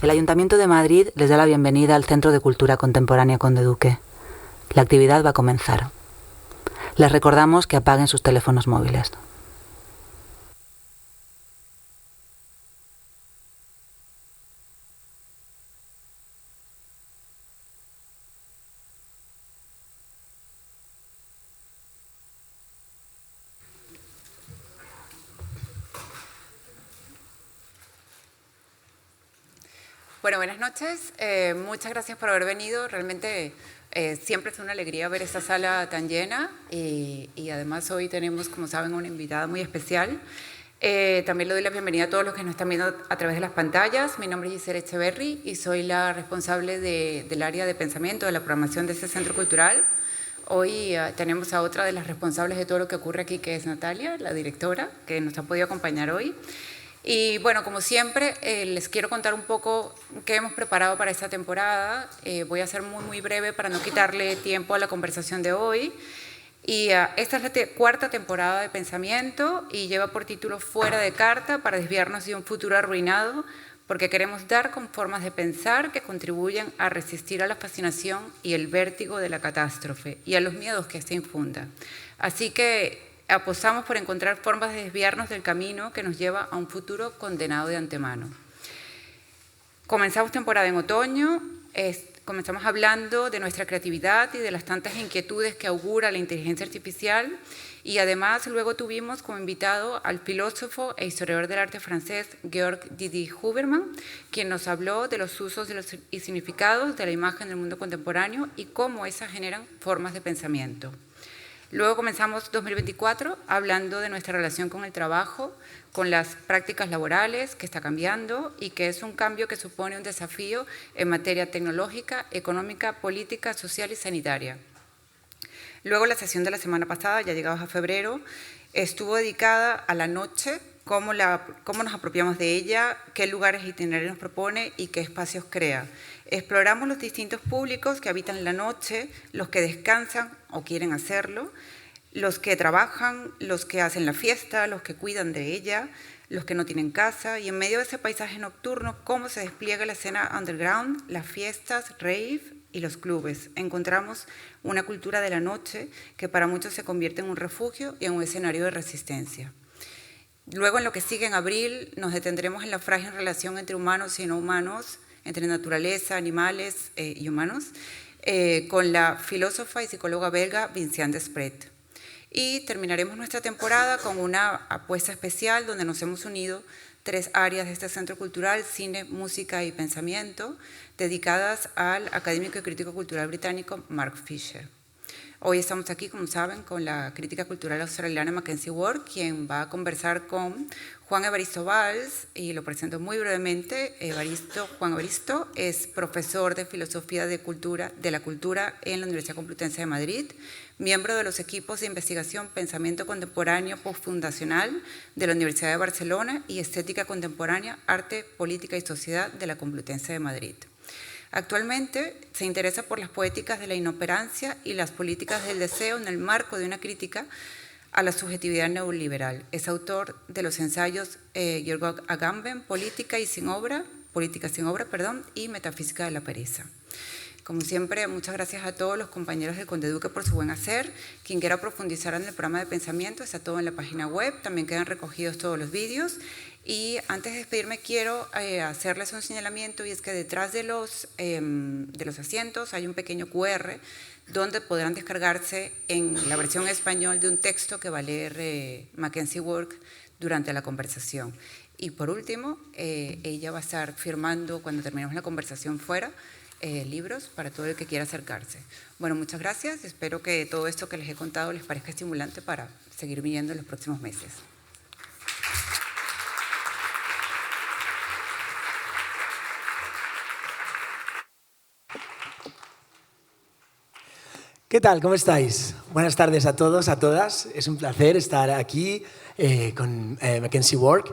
El Ayuntamiento de Madrid les da la bienvenida al Centro de Cultura Contemporánea Conde Duque. La actividad va a comenzar. Les recordamos que apaguen sus teléfonos móviles. Bueno, buenas noches. Muchas gracias por haber venido. Realmente siempre es una alegría ver esta sala tan llena y además hoy tenemos, como saben, una invitada muy especial. También le doy la bienvenida a todos los que nos están viendo a través de las pantallas. Mi nombre es Gisela Echeverry y soy la responsable del área de pensamiento, de la programación de este centro cultural. Hoy tenemos a otra de las responsables de todo lo que ocurre aquí, que es Natalia, la directora, que nos ha podido acompañar hoy. Y bueno, como siempre, les quiero contar un poco qué hemos preparado para esta temporada. Voy a ser muy breve para no quitarle tiempo a la conversación de hoy. Y esta es la cuarta temporada de Pensamiento y lleva por título Fuera de carta para desviarnos de un futuro arruinado, porque queremos dar con formas de pensar que contribuyen a resistir a la fascinación y el vértigo de la catástrofe y a los miedos que ésta infunda. Así que apostamos por encontrar formas de desviarnos del camino que nos lleva a un futuro condenado de antemano. Comenzamos temporada en otoño, comenzamos hablando de nuestra creatividad y de las tantas inquietudes que augura la inteligencia artificial y además luego tuvimos como invitado al filósofo e historiador del arte francés Georg Didi Huberman, quien nos habló de los usos y significados de la imagen del mundo contemporáneo y cómo esas generan formas de pensamiento. Luego comenzamos 2024 hablando de nuestra relación con el trabajo, con las prácticas laborales que está cambiando y que es un cambio que supone un desafío en materia tecnológica, económica, política, social y sanitaria. Luego la sesión de la semana pasada, ya llegados a febrero, estuvo dedicada a la noche, cómo nos apropiamos de ella, qué lugares e itinerarios nos propone y qué espacios crea. Exploramos los distintos públicos que habitan la noche, los que descansan o quieren hacerlo, los que trabajan, los que hacen la fiesta, los que cuidan de ella, los que no tienen casa, y en medio de ese paisaje nocturno, cómo se despliega la escena underground, las fiestas, rave y los clubes. Encontramos una cultura de la noche que para muchos se convierte en un refugio y en un escenario de resistencia. Luego, en lo que sigue en abril, nos detendremos en la frágil relación entre humanos y no humanos, entre naturaleza, animales y humanos, con la filósofa y psicóloga belga Vinciane Despret. Y terminaremos nuestra temporada con una apuesta especial donde nos hemos unido 3 áreas de este centro cultural, cine, música y pensamiento, dedicadas al académico y crítico cultural británico Mark Fisher. Hoy estamos aquí, como saben, con la crítica cultural australiana Mckenzie Wark, quien va a conversar con Juan Evaristo Valls, y lo presento muy brevemente. Juan Evaristo es profesor de Filosofía de la Cultura en la Universidad Complutense de Madrid, miembro de los equipos de investigación Pensamiento Contemporáneo Postfundacional de la Universidad de Barcelona y Estética Contemporánea, Arte, Política y Sociedad de la Complutense de Madrid. Actualmente se interesa por las poéticas de la inoperancia y las políticas del deseo en el marco de una crítica a la subjetividad neoliberal. Es autor de los ensayos Georg Agamben, Política sin obra, y Metafísica de la pereza. Como siempre, muchas gracias a todos los compañeros del Conde Duque por su buen hacer. Quien quiera profundizar en el programa de pensamiento está todo en la página web, también quedan recogidos todos los vídeos. Y antes de despedirme quiero hacerles un señalamiento, y es que detrás de los asientos hay un pequeño QR donde podrán descargarse en la versión español de un texto que va a leer Mckenzie Wark durante la conversación. Y por último, ella va a estar firmando cuando terminemos la conversación fuera libros para todo el que quiera acercarse. Bueno, muchas gracias. Espero que todo esto que les he contado les parezca estimulante para seguir viniendo en los próximos meses. ¿Qué tal? ¿Cómo estáis? Buenas tardes a todos, a todas. Es un placer estar aquí con Mckenzie Wark.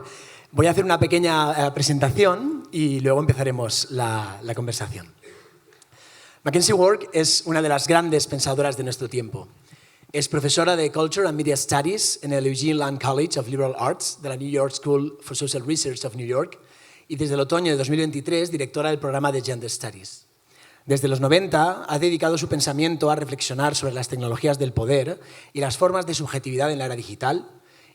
Voy a hacer una pequeña presentación y luego empezaremos la conversación. Mckenzie Wark es una de las grandes pensadoras de nuestro tiempo. Es profesora de Culture and Media Studies en el Eugene Land College of Liberal Arts de la New York School for Social Research of New York y desde el otoño de 2023 directora del programa de Gender Studies. Desde los 90 ha dedicado su pensamiento a reflexionar sobre las tecnologías del poder y las formas de subjetividad en la era digital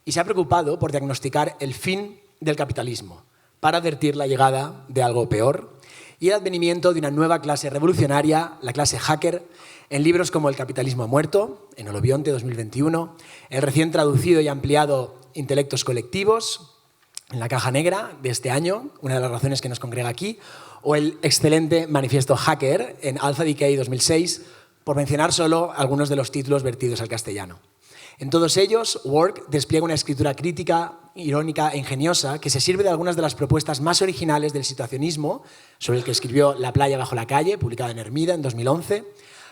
y se ha preocupado por diagnosticar el fin del capitalismo para advertir la llegada de algo peor y el advenimiento de una nueva clase revolucionaria, la clase hacker, en libros como El capitalismo ha muerto, en Olobionte 2021, el recién traducido y ampliado Intelectos colectivos, en la caja negra de este año, una de las razones que nos congrega aquí, o el excelente Manifiesto Hacker en Alpha Decay 2006, por mencionar solo algunos de los títulos vertidos al castellano. En todos ellos, Wark despliega una escritura crítica, irónica e ingeniosa que se sirve de algunas de las propuestas más originales del situacionismo, sobre el que escribió La playa bajo la calle, publicada en Hermida en 2011,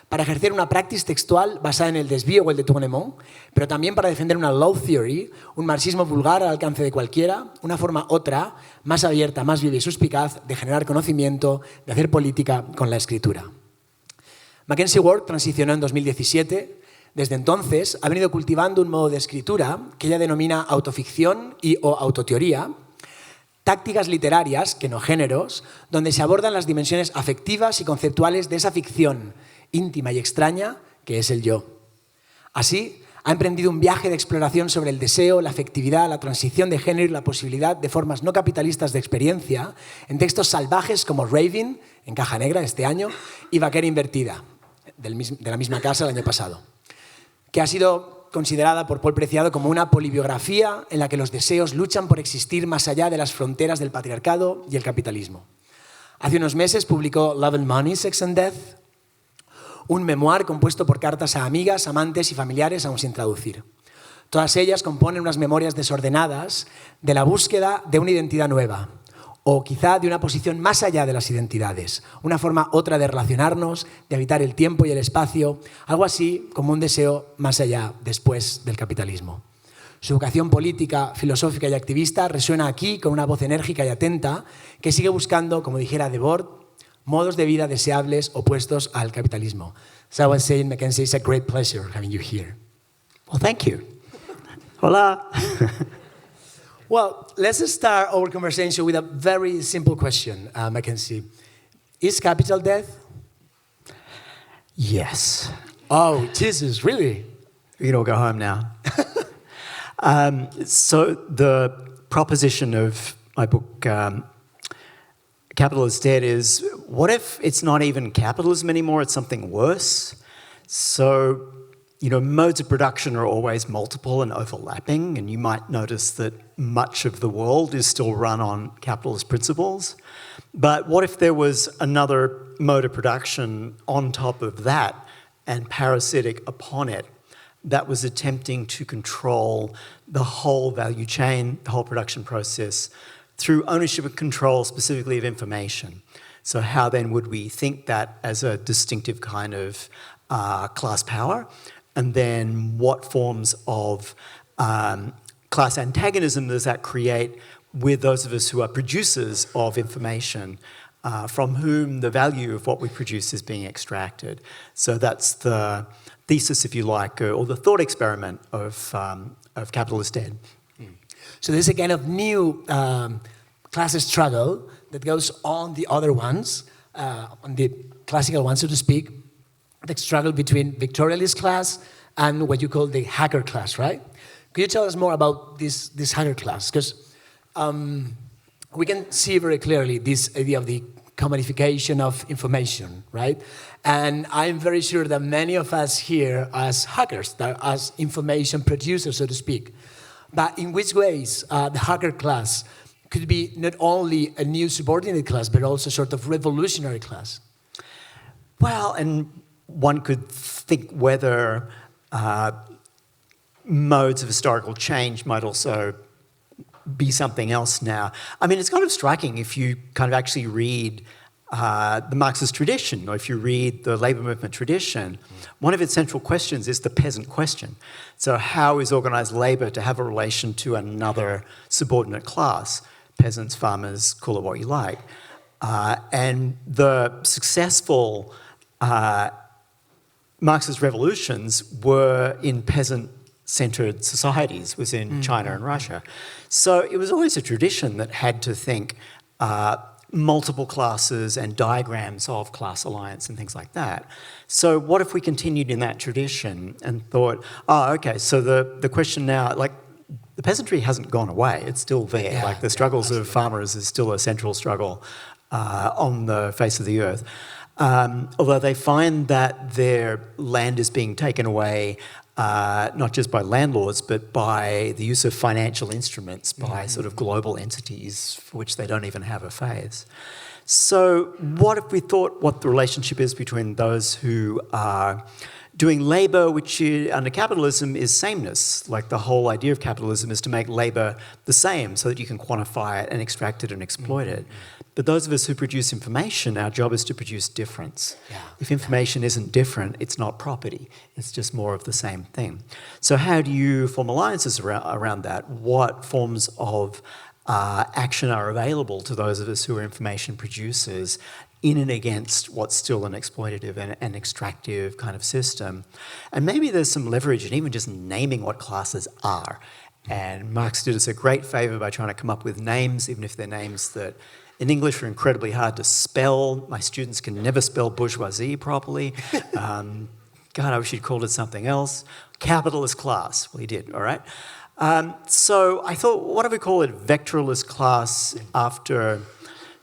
para ejercer una praxis textual basada en el desvío o el détournement, pero también para defender una law theory, un marxismo vulgar al alcance de cualquiera, una forma otra, más abierta, más viva y suspicaz de generar conocimiento, de hacer política con la escritura. Mckenzie Wark transicionó en 2017. Desde entonces ha venido cultivando un modo de escritura que ella denomina autoficción y o autoteoría, tácticas literarias, que no géneros, donde se abordan las dimensiones afectivas y conceptuales de esa ficción íntima y extraña que es el yo. Así, ha emprendido un viaje de exploración sobre el deseo, la afectividad, la transición de género y la posibilidad de formas no capitalistas de experiencia en textos salvajes como Raving, en caja negra este año, y Vaquera invertida, de la misma casa el año pasado, que ha sido considerada por Paul Preciado como una polibiografía en la que los deseos luchan por existir más allá de las fronteras del patriarcado y el capitalismo. Hace unos meses publicó Love and Money, Sex and Death, un memoir compuesto por cartas a amigas, amantes y familiares aún sin traducir. Todas ellas componen unas memorias desordenadas de la búsqueda de una identidad nueva, o quizá de una posición más allá de las identidades, una forma otra de relacionarnos, de habitar el tiempo y el espacio, algo así como un deseo más allá después del capitalismo. Su vocación política, filosófica y activista resuena aquí con una voz enérgica y atenta que sigue buscando, como dijera Debord, modos de vida deseables opuestos al capitalismo. So I was saying, Mckenzie, it's a great pleasure having you here. Well, thank you. Hola. Well, let's start our conversation with a very simple question, Mckenzie. Is capital death? Yes. Oh, Jesus, really? You can all go home now. So the proposition of my book, Capital is Dead, is what if it's not even capitalism anymore, it's something worse? So, modes of production are always multiple and overlapping, and you might notice that much of the world is still run on capitalist principles. But what if there was another mode of production on top of that and parasitic upon it that was attempting to control the whole value chain, the whole production process, through ownership and control specifically of information? So how then would we think that as a distinctive kind of class power? And then what forms of class antagonism does that create with those of us who are producers of information, from whom the value of what we produce is being extracted? So that's the thesis, if you like, or the thought experiment of Capital is Dead. So there's a kind of new class struggle that goes on the other ones, on the classical ones, so to speak, the struggle between Victorialist class and what you call the hacker class, right? Could you tell us more about this hacker class? Because we can see very clearly this idea of the commodification of information, right? And I'm very sure that many of us here as hackers, as information producers, so to speak, but in which ways the hacker class could be not only a new subordinate class, but also sort of revolutionary class? Well, and one could think whether modes of historical change might also be something else now. I mean, it's kind of striking if you kind of actually read the Marxist tradition, or if you read the labour movement tradition, one of its central questions is the peasant question. So how is organised labour to have a relation to another subordinate class? Peasants, farmers, call it what you like. And the successful Marxist revolutions were in peasant-centred societies, was in China and Russia. So it was always a tradition that had to think multiple classes and diagrams of class alliance and things like that. So what if we continued in that tradition and thought, oh, okay, so the question now, like, the peasantry hasn't gone away, it's still there. Yeah, like the struggles of farmers is still a central struggle on the face of the earth. Although they find that their land is being taken away not just by landlords, but by the use of financial instruments, by sort of global entities for which they don't even have a face. So what if we thought what the relationship is between those who are doing labour, which under capitalism is sameness. Like the whole idea of capitalism is to make labour the same so that you can quantify it and extract it and exploit it. But those of us who produce information, our job is to produce difference. Yeah. If information isn't different, it's not property. It's just more of the same thing. So how do you form alliances around that? What forms of action are available to those of us who are information producers in and against what's still an exploitative and extractive kind of system? And maybe there's some leverage in even just naming what classes are. And Marx did us a great favour by trying to come up with names, even if they're names that in English are incredibly hard to spell. My students can never spell bourgeoisie properly. God, I wish he'd called it something else. Capitalist class. Well, he did, all right. So I thought, what do we call it? Vectorless class after...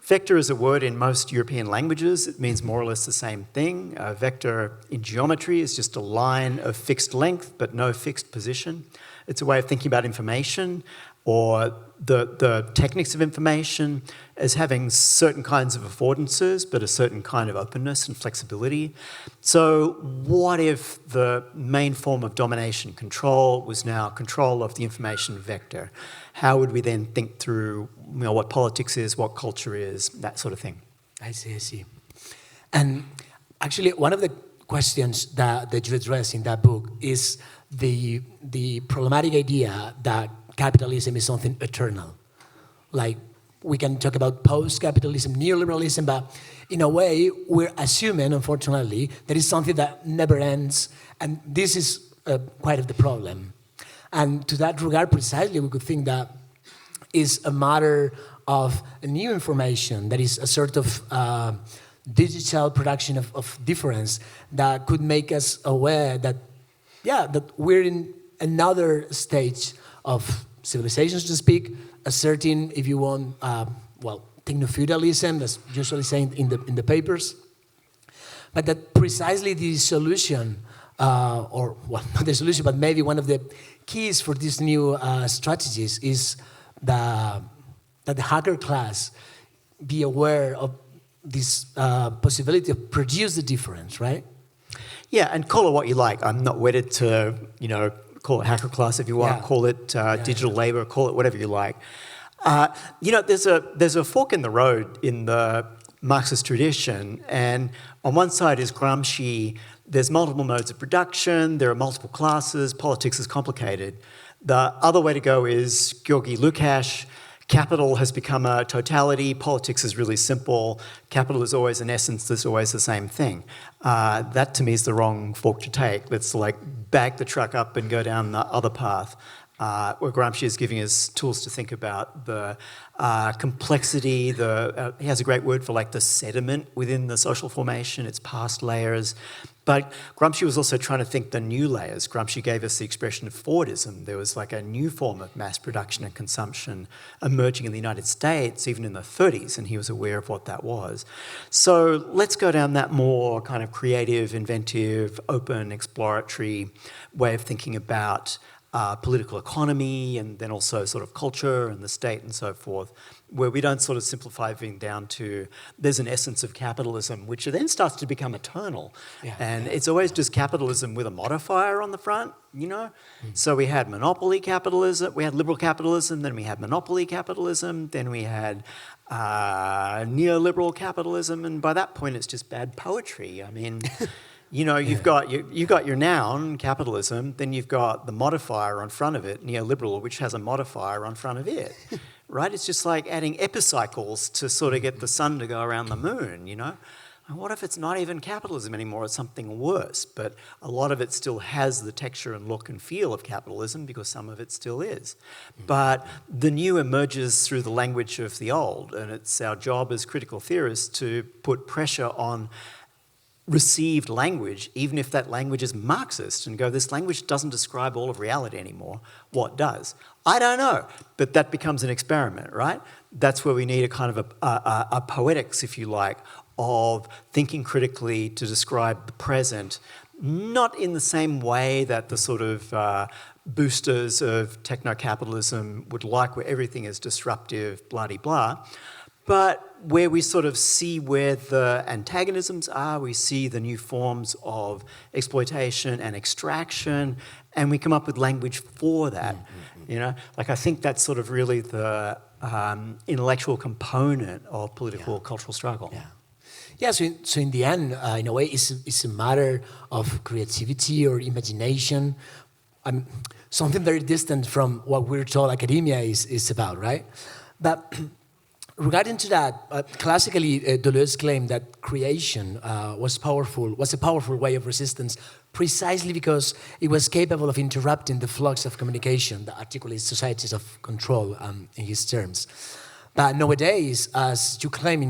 Vector is a word in most European languages. It means more or less the same thing. A vector in geometry is just a line of fixed length but no fixed position. It's a way of thinking about information or the techniques of information as having certain kinds of affordances but a certain kind of openness and flexibility. So what if the main form of domination control was now control of the information vector? How would we then think through what politics is, what culture is, that sort of thing? I see. And actually, one of the questions that you address in that book is the problematic idea that capitalism is something eternal. Like, we can talk about post-capitalism, neoliberalism, but in a way, we're assuming, unfortunately, that it's something that never ends, and this is quite of the problem. And to that regard, precisely, we could think that is a matter of new information, that is a sort of digital production of difference that could make us aware that, that we're in another stage of civilization, so to speak, a certain, if you want, techno-feudalism, that's usually saying in the papers, but that precisely the solution, not the solution, but maybe one of the keys for these new strategies is that the hacker class be aware of this possibility of produce the difference, right? Yeah, and call it what you like. I'm not wedded to, call it hacker class if you want, call it digital labor, call it whatever you like. There's a fork in the road in the Marxist tradition, and on one side is Gramsci. There's multiple modes of production, there are multiple classes, politics is complicated. The other way to go is Georgi Lukács. Capital has become a totality, politics is really simple, capital is always an essence, there's always the same thing. That to me is the wrong fork to take. Let's back the truck up and go down the other path, where Gramsci is giving us tools to think about the complexity, he has a great word for the sediment within the social formation, its past layers. But Gramsci was also trying to think the new layers. Gramsci gave us the expression of Fordism. There was a new form of mass production and consumption emerging in the United States, even in the 30s, and he was aware of what that was. So let's go down that more kind of creative, inventive, open, exploratory way of thinking about political economy and then also sort of culture and the state and so forth, where we don't sort of simplify everything down to there's an essence of capitalism, which then starts to become eternal. It's always just capitalism with a modifier on the front, So we had monopoly capitalism, we had liberal capitalism, then we had monopoly capitalism, then we had neoliberal capitalism, and by that point it's just bad poetry. I mean... you've got your noun, capitalism, then you've got the modifier on front of it, neoliberal, which has a modifier on front of it, right? It's just like adding epicycles to sort of get the sun to go around the moon, And what if it's not even capitalism anymore, it's something worse? But a lot of it still has the texture and look and feel of capitalism because some of it still is. But the new emerges through the language of the old, and it's our job as critical theorists to put pressure on received language, even if that language is Marxist, and go, this language doesn't describe all of reality anymore. What does? I don't know, but that becomes an experiment, right? That's where we need a kind of a poetics, if you like, of thinking critically to describe the present, not in the same way that the sort of boosters of techno-capitalism would like, where everything is disruptive, blah-de-blah, but where we sort of see where the antagonisms are, we see the new forms of exploitation and extraction, and we come up with language for that. You know, like I think that's sort of really the intellectual component of political cultural struggle. Yeah. Yeah, so in the end, in a way, it's a matter of creativity or imagination, something very distant from what we're told academia is about, right? But regarding to that, classically, Deleuze claimed that creation was a powerful way of resistance, precisely because it was capable of interrupting the flux of communication that articulates societies of control, in his terms. But nowadays, as you claim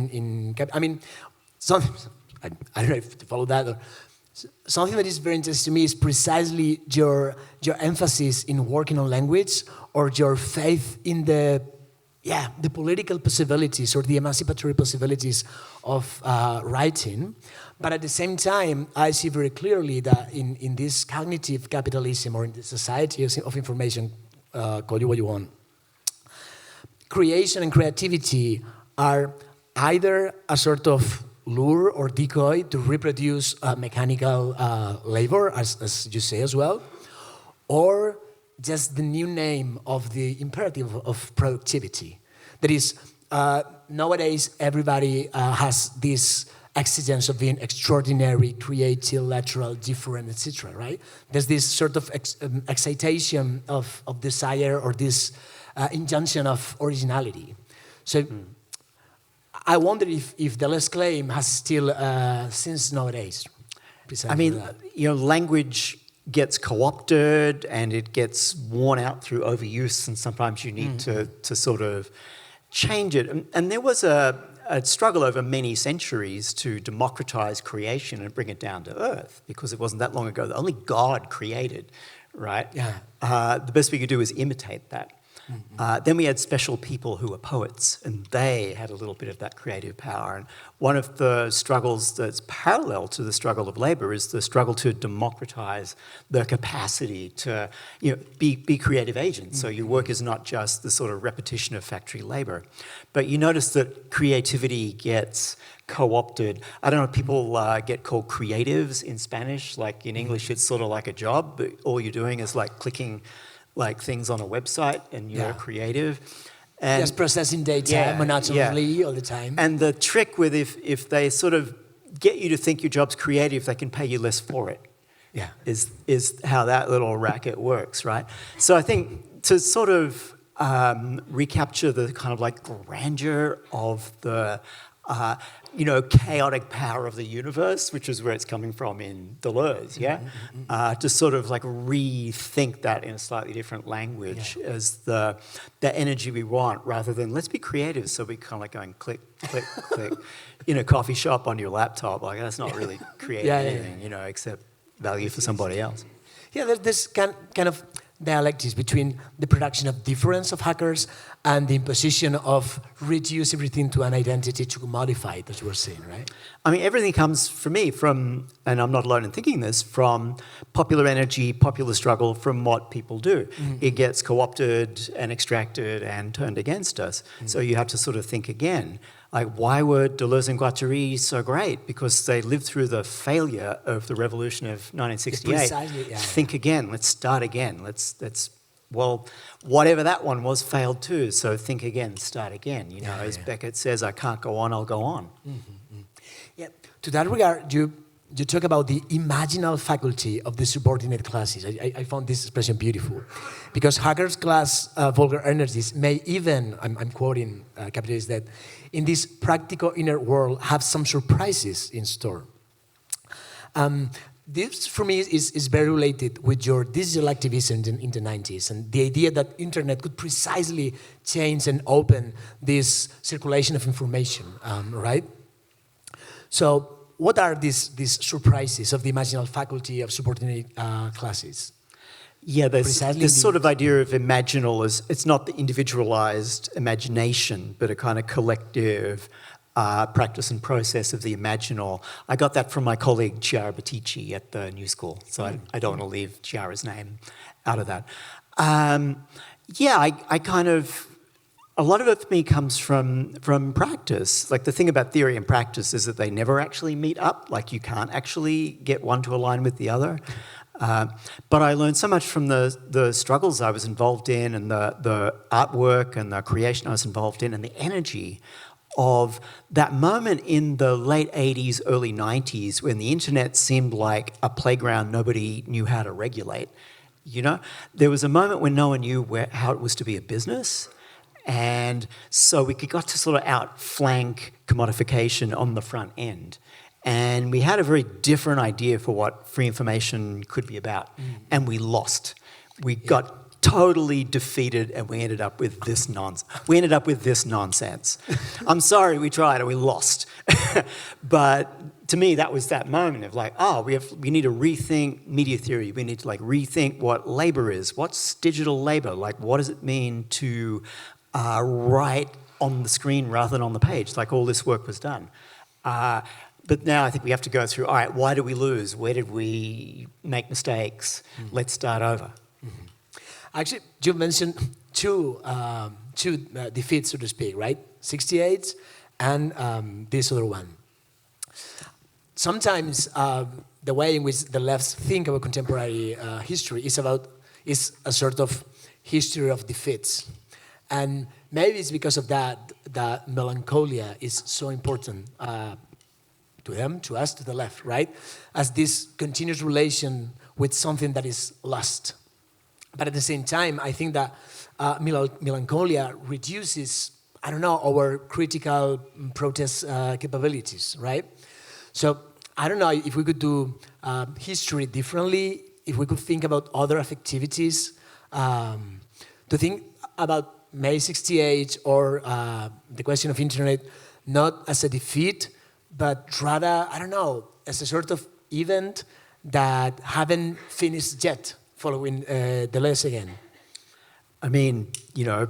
I don't know if to follow that. Or, something that is very interesting to me is precisely your emphasis in working on language, or your faith in the political possibilities or the emancipatory possibilities of writing. But at the same time, I see very clearly that in this cognitive capitalism, or in the society of information, call it what you want, creation and creativity are either a sort of lure or decoy to reproduce mechanical labor, as you say as well, or just the new name of the imperative of productivity. That is, nowadays everybody has this exigence of being extraordinary, creative, lateral, different, etc. Right? There's this sort of excitation of desire, or this injunction of originality. So. I wonder if Deleuze's claim has still since nowadays. I mean, language gets co-opted and it gets worn out through overuse, and sometimes you need to sort of change it. And there was a struggle over many centuries to democratize creation and bring it down to earth, because it wasn't that long ago that only God created, right? Yeah. The best we could do is imitate that. Then we had special people who were poets, and they had a little bit of that creative power. And one of the struggles that's parallel to the struggle of labour is the struggle to democratise the capacity to be creative agents. So your work is not just the sort of repetition of factory labour. But you notice that creativity gets co-opted. I don't know if people get called creatives in Spanish. Like in English, it's sort of like a job, but all you're doing is like clicking like things on a website, and you're creative. And just processing data monotonously all the time. And the trick with if they sort of get you to think your job's creative, they can pay you less for it. Yeah, is how that little racket works, right? So I think to sort of recapture the kind of like grandeur of the chaotic power of the universe, which is where it's coming from in Deleuze, to sort of like rethink that in a slightly different language as the energy we want, rather than let's be creative. So we kind of like going click, click, click in a coffee shop on your laptop. Like that's not really creating anything, except value for somebody else. Yeah, there's this kind of dialectics between the production of difference of hackers and the imposition of reduce everything to an identity to modify it, as you were saying, right? I mean, everything comes for me from, and I'm not alone in thinking this, from popular energy, popular struggle, from what people do. It gets co-opted and extracted and turned against us. So you have to sort of think again. Like, why were Deleuze and Guattari so great? Because they lived through the failure of the revolution of 1968. Think again. Let's start again. Well, whatever that one was failed too. So think again, start again. As Beckett says, I can't go on, I'll go on. Yeah. To that regard, you you talk about the imaginal faculty of the subordinate classes. I found this expression beautiful. Because hackers class vulgar energies may even, I'm quoting capitalists, that in this practical inner world have some surprises in store. This, for me, is very related with your digital activism in the 90s and the idea that internet could precisely change and open this circulation of information, right? So what are these surprises of the imaginal faculty of subordinate classes? Yeah, there's this sort of idea of imaginal as it's not the individualized imagination, but a kind of collective practice and process of the imaginal. I got that from my colleague Chiara Battici at the New School, so I don't want to leave Chiara's name out of that. Yeah, I kind of, a lot of it for me comes from practice. Like the thing about theory and practice is that they never actually meet up. Like you can't actually get one to align with the other. But I learned so much from the struggles I was involved in and the artwork and the creation I was involved in and the energy of that moment in the late 80s, early 90s when the internet seemed like a playground nobody knew how to regulate. You know, there was a moment when no one knew how it was to be a business. And so we got to sort of outflank commodification on the front end. And we had a very different idea for what free information could be about. And we lost. We got totally defeated and we ended up with this nonsense. I'm sorry, we tried and we lost. But to me, that was that moment of like, oh, we need to rethink media theory. We need to like rethink what labor is. What's digital labor? Like, what does it mean to write on the screen rather than on the page? Like all this work was done. But now I think we have to go through, all right, why did we lose? Where did we make mistakes? Let's start over. Actually, you mentioned two defeats, so to speak, right? 68 and this other one. Sometimes the way in which the left think about contemporary history is a sort of history of defeats. And maybe it's because of that melancholia is so important to them, to us, to the left, right? As this continuous relation with something that is lost. But at the same time, I think that melancholia reduces, I don't know, our critical protest capabilities, right? So I don't know if we could do history differently, if we could think about other affectivities, to think about May 68 or the question of internet not as a defeat, but rather, I don't know, as a sort of event that haven't finished yet, following Deleuze again. I mean, you know,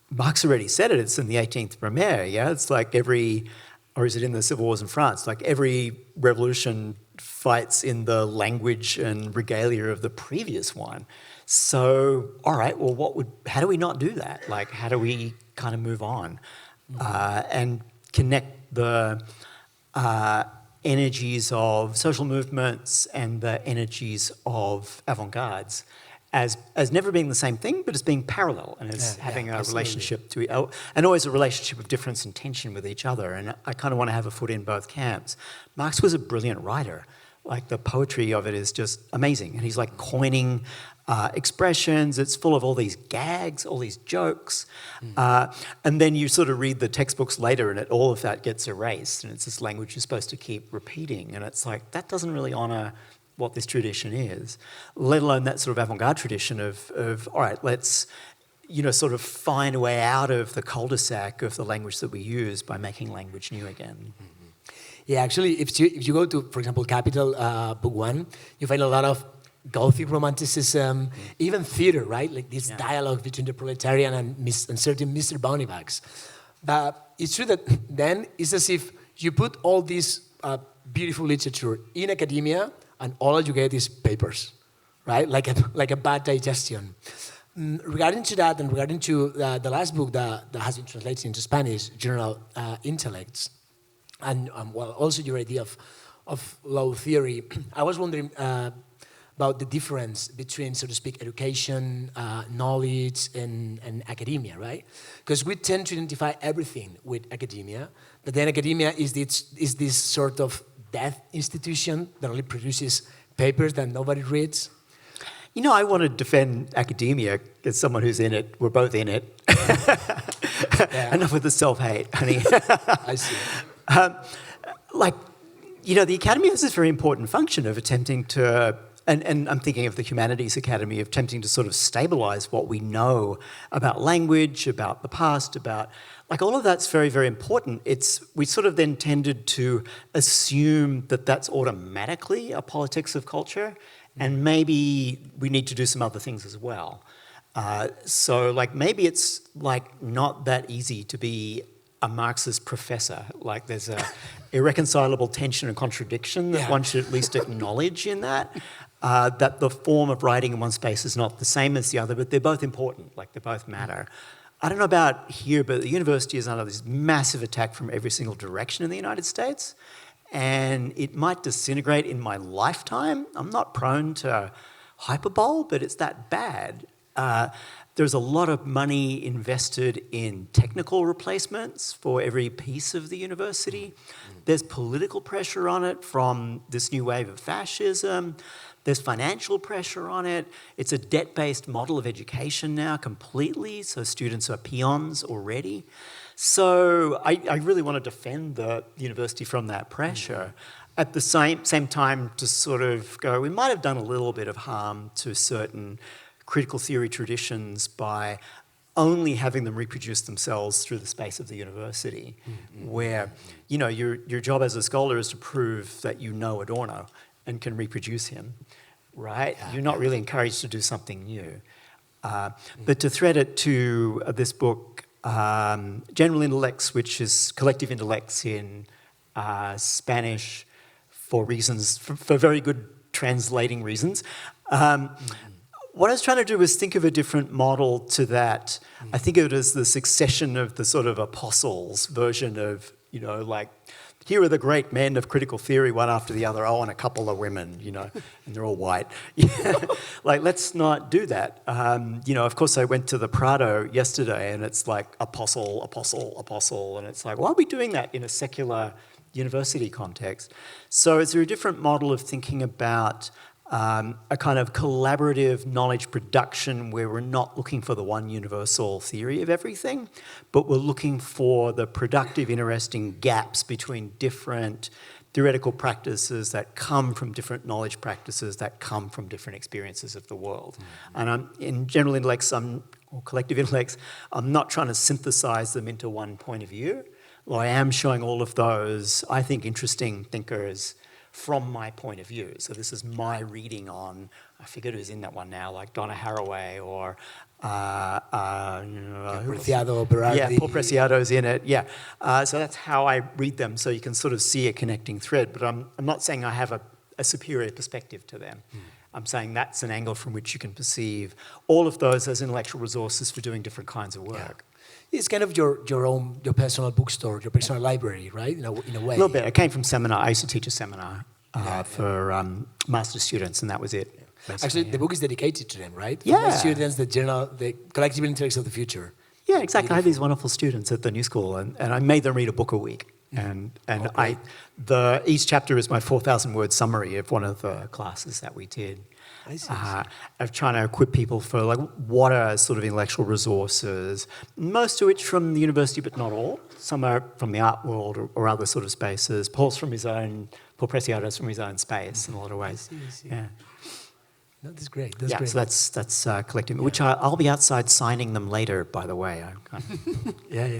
Marx already said it, it's in the 18th Brumaire, yeah? It's like or is it in the Civil Wars in France? Like every revolution fights in the language and regalia of the previous one. So, all right, well, how do we not do that? Like, how do we kind of move on and connect the energies of social movements and the energies of avant-gardes as never being the same thing, but as being parallel and as having a relationship and always a relationship of difference and tension with each other. And I kind of want to have a foot in both camps. Marx was a brilliant writer. Like the poetry of it is just amazing. And he's like coining expressions. It's full of all these gags, all these jokes. And then you sort of read the textbooks later and all of that gets erased. And it's this language you're supposed to keep repeating. And it's like, that doesn't really honour what this tradition is, let alone that sort of avant-garde tradition of all right, let's, you know, sort of find a way out of the cul-de-sac of the language that we use by making language new again. Yeah, actually, if you go to, for example, Capital, Book 1, you find a lot of Gothic romanticism, even theater, right? Like this dialogue between the proletarian and certain Mr. Bonifax. But it's true that then it's as if you put all this beautiful literature in academia and all you get is papers, right? Like a bad digestion. Regarding to that and regarding to the last book that has been translated into Spanish, General Intellects, and well, also your idea of law theory, I was wondering about the difference between, so to speak, education, knowledge, and academia, right? Because we tend to identify everything with academia, but then academia is this sort of dead institution that only produces papers that nobody reads? You know, I want to defend academia as someone who's in it. We're both in it. Enough with the self-hate, honey. I see. The Academy has this very important function of attempting to, and I'm thinking of the Humanities Academy, of attempting to sort of stabilize what we know about language, about the past, about, all of that's very, very important. We sort of then tended to assume that that's automatically a politics of culture, and maybe we need to do some other things as well. Maybe it's not that easy to be a Marxist professor. There's a irreconcilable tension and contradiction that one should at least acknowledge in that. That the form of writing in one space is not the same as the other, but they're both important, they both matter. I don't know about here, but the university is under this massive attack from every single direction in the United States, and it might disintegrate in my lifetime. I'm not prone to hyperbole, but it's that bad. There's a lot of money invested in technical replacements for every piece of the university. There's political pressure on it from this new wave of fascism. There's financial pressure on it. It's a debt-based model of education now completely, so students are peons already. So I really want to defend the university from that pressure. At the same time, to sort of go, we might have done a little bit of harm to certain critical theory traditions by only having them reproduce themselves through the space of the university, where, your job as a scholar is to prove that you know Adorno and can reproduce him, right? You're not really encouraged to do something new. But to thread it to this book, General Intellects, which is collective intellects in Spanish for very good translating reasons. What I was trying to do was think of a different model to that. I think of it as the succession of the sort of apostles version of, here are the great men of critical theory, one after the other. Oh, and a couple of women, and they're all white. Let's not do that. Of course, I went to the Prado yesterday, and it's apostle, apostle, apostle, and it's why are we doing that in a secular university context? So is there a different model of thinking about a kind of collaborative knowledge production where we're not looking for the one universal theory of everything, but we're looking for the productive, interesting gaps between different theoretical practices that come from different knowledge practices that come from different experiences of the world. And in general intellects, or collective intellects, I'm not trying to synthesize them into one point of view. Well, I am showing all of those, I think, interesting thinkers from my point of view. So this is my reading on, I forget who's in that one now, Donna Haraway or Preciado, Berardi. Yeah, Paul Preciado's in it, yeah. So that's how I read them, so you can sort of see a connecting thread, but I'm not saying I have a superior perspective to them. I'm saying that's an angle from which you can perceive all of those as intellectual resources for doing different kinds of work. It's kind of your personal bookstore, your personal library, right? In a way. A little bit. I came from seminar. I used to teach a seminar for master's students, and that was it. Actually, the book is dedicated to them, right? For Yeah. my students, the collective intellects of the future. Yeah, exactly. I had these wonderful students at the New School, and I made them read a book a week. And each chapter is my 4,000-word summary of one of the classes that we did. I see. Of trying to equip people for what are sort of intellectual resources, most of which from the university, but not all. Some are from the art world or other sort of spaces. Paul Preciado's from his own space in a lot of ways. I see. Yeah. No, that's great. That's great. So that's collective, which I'll be outside signing them later, by the way. Yeah.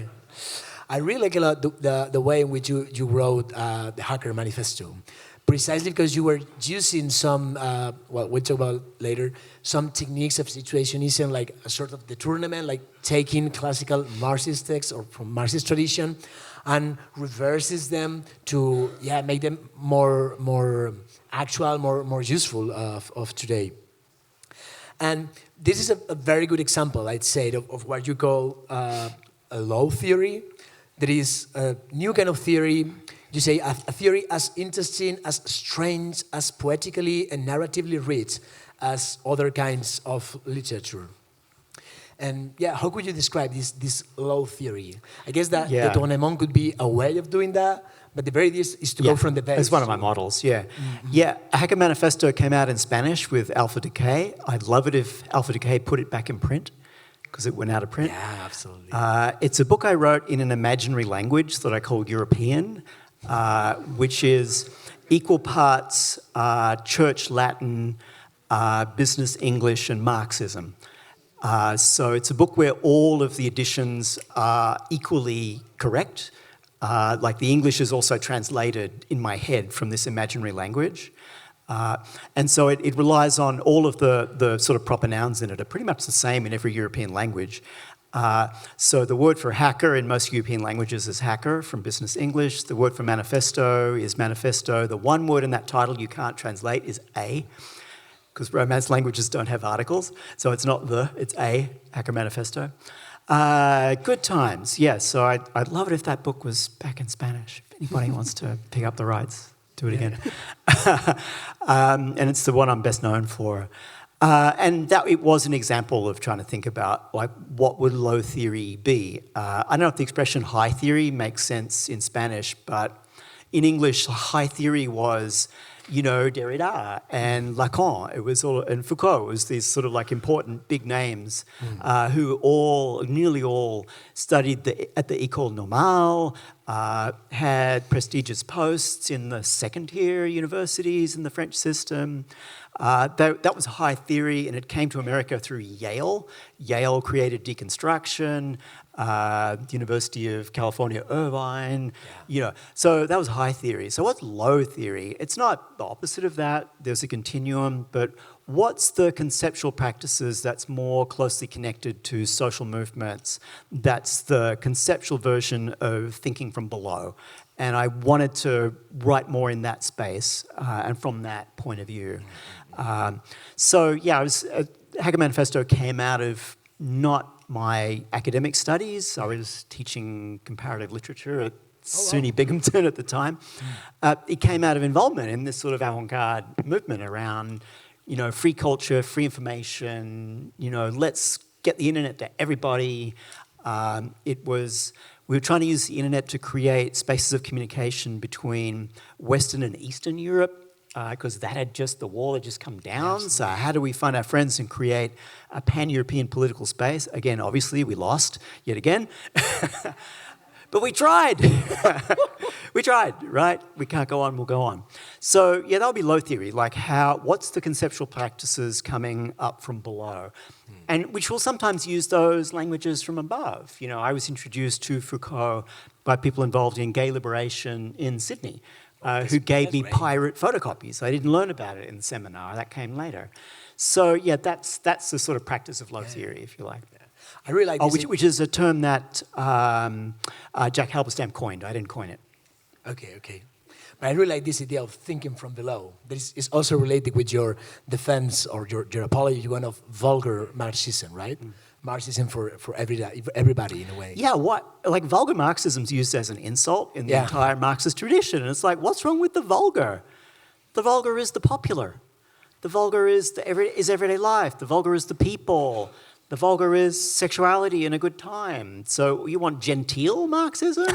I really like a lot the way in which you wrote the Hacker Manifesto, precisely because you were using some, we'll talk about later, some techniques of situationism, like a sort of the tournament, like taking classical Marxist texts or from Marxist tradition and reverses them to make them more actual, more useful of today. And this is a very good example, I'd say, of what you call a law theory. There is a new kind of theory. You say a theory as interesting, as strange, as poetically and narratively rich as other kinds of literature. And yeah, how could you describe this law theory? I guess that Yeah. the tournement could be a way of doing that, but the very idea is to go from the base. It's one of my models, yeah. Yeah, Hacker Manifesto came out in Spanish with Alpha Decay. I'd love it if Alpha Decay put it back in print, because it went out of print. Yeah, absolutely. It's a book I wrote in an imaginary language that I call European, which is equal parts Church Latin, business English, and Marxism. So it's a book where all of the editions are equally correct. Like the English is also translated in my head from this imaginary language. And so it relies on all of the sort of proper nouns in it are pretty much the same in every European language. So the word for hacker in most European languages is hacker from business English. The word for manifesto is manifesto. The one word in that title you can't translate is a, because Romance languages don't have articles. So it's not the, it's a, Hacker Manifesto. Good times, yes. So I'd love it if that book was back in Spanish. If anybody wants to pick up the rights, do it again. And it's the one I'm best known for. And that it was an example of trying to think about, like, what would low theory be? I don't know if the expression high theory makes sense in Spanish, but in English, high theory was, you know, Derrida and Lacan. It was all, and Foucault. It was these sort of like important big names who all, nearly all, studied at the École Normale, had prestigious posts in the second-tier universities in the French system. That was high theory, and it came to America through Yale. Yale created deconstruction, the University of California, Irvine, you know. So that was high theory. So what's low theory? It's not the opposite of that. There's a continuum, but what's the conceptual practices that's more closely connected to social movements? That's the conceptual version of thinking from below. And I wanted to write more in that space and from that point of view. So yeah, Hacker Manifesto came out of not my academic studies. I was teaching comparative literature at SUNY Binghamton at the time. It came out of involvement in this sort of avant-garde movement around, you know, free culture, free information, you know, let's get the internet to everybody. We were trying to use the internet to create spaces of communication between Western and Eastern Europe, because the wall had just come down. Yes. So how do we find our friends and create a pan-European political space? Again, obviously, we lost yet again. But we tried. We tried, right? We can't go on, we'll go on. So yeah, that'll be low theory, like what's the conceptual practices coming up from below? And which will sometimes use those languages from above. You know, I was introduced to Foucault by people involved in gay liberation in Sydney, who gave me pirate photocopies. I didn't learn about it in the seminar, that came later. So yeah, that's the sort of practice of low theory, if you like. I really like this. Which is a term that Jack Halberstam coined. I didn't coin it. Okay. But I really like this idea of thinking from below. This is also related with your defense or your apology to one of vulgar Marxism, right? Marxism for everybody in a way. Yeah, like vulgar Marxism is used as an insult in the entire Marxist tradition. And it's like, what's wrong with the vulgar? The vulgar is the popular. The vulgar is everyday life. The vulgar is the people. The vulgar is sexuality and a good time. So you want genteel Marxism?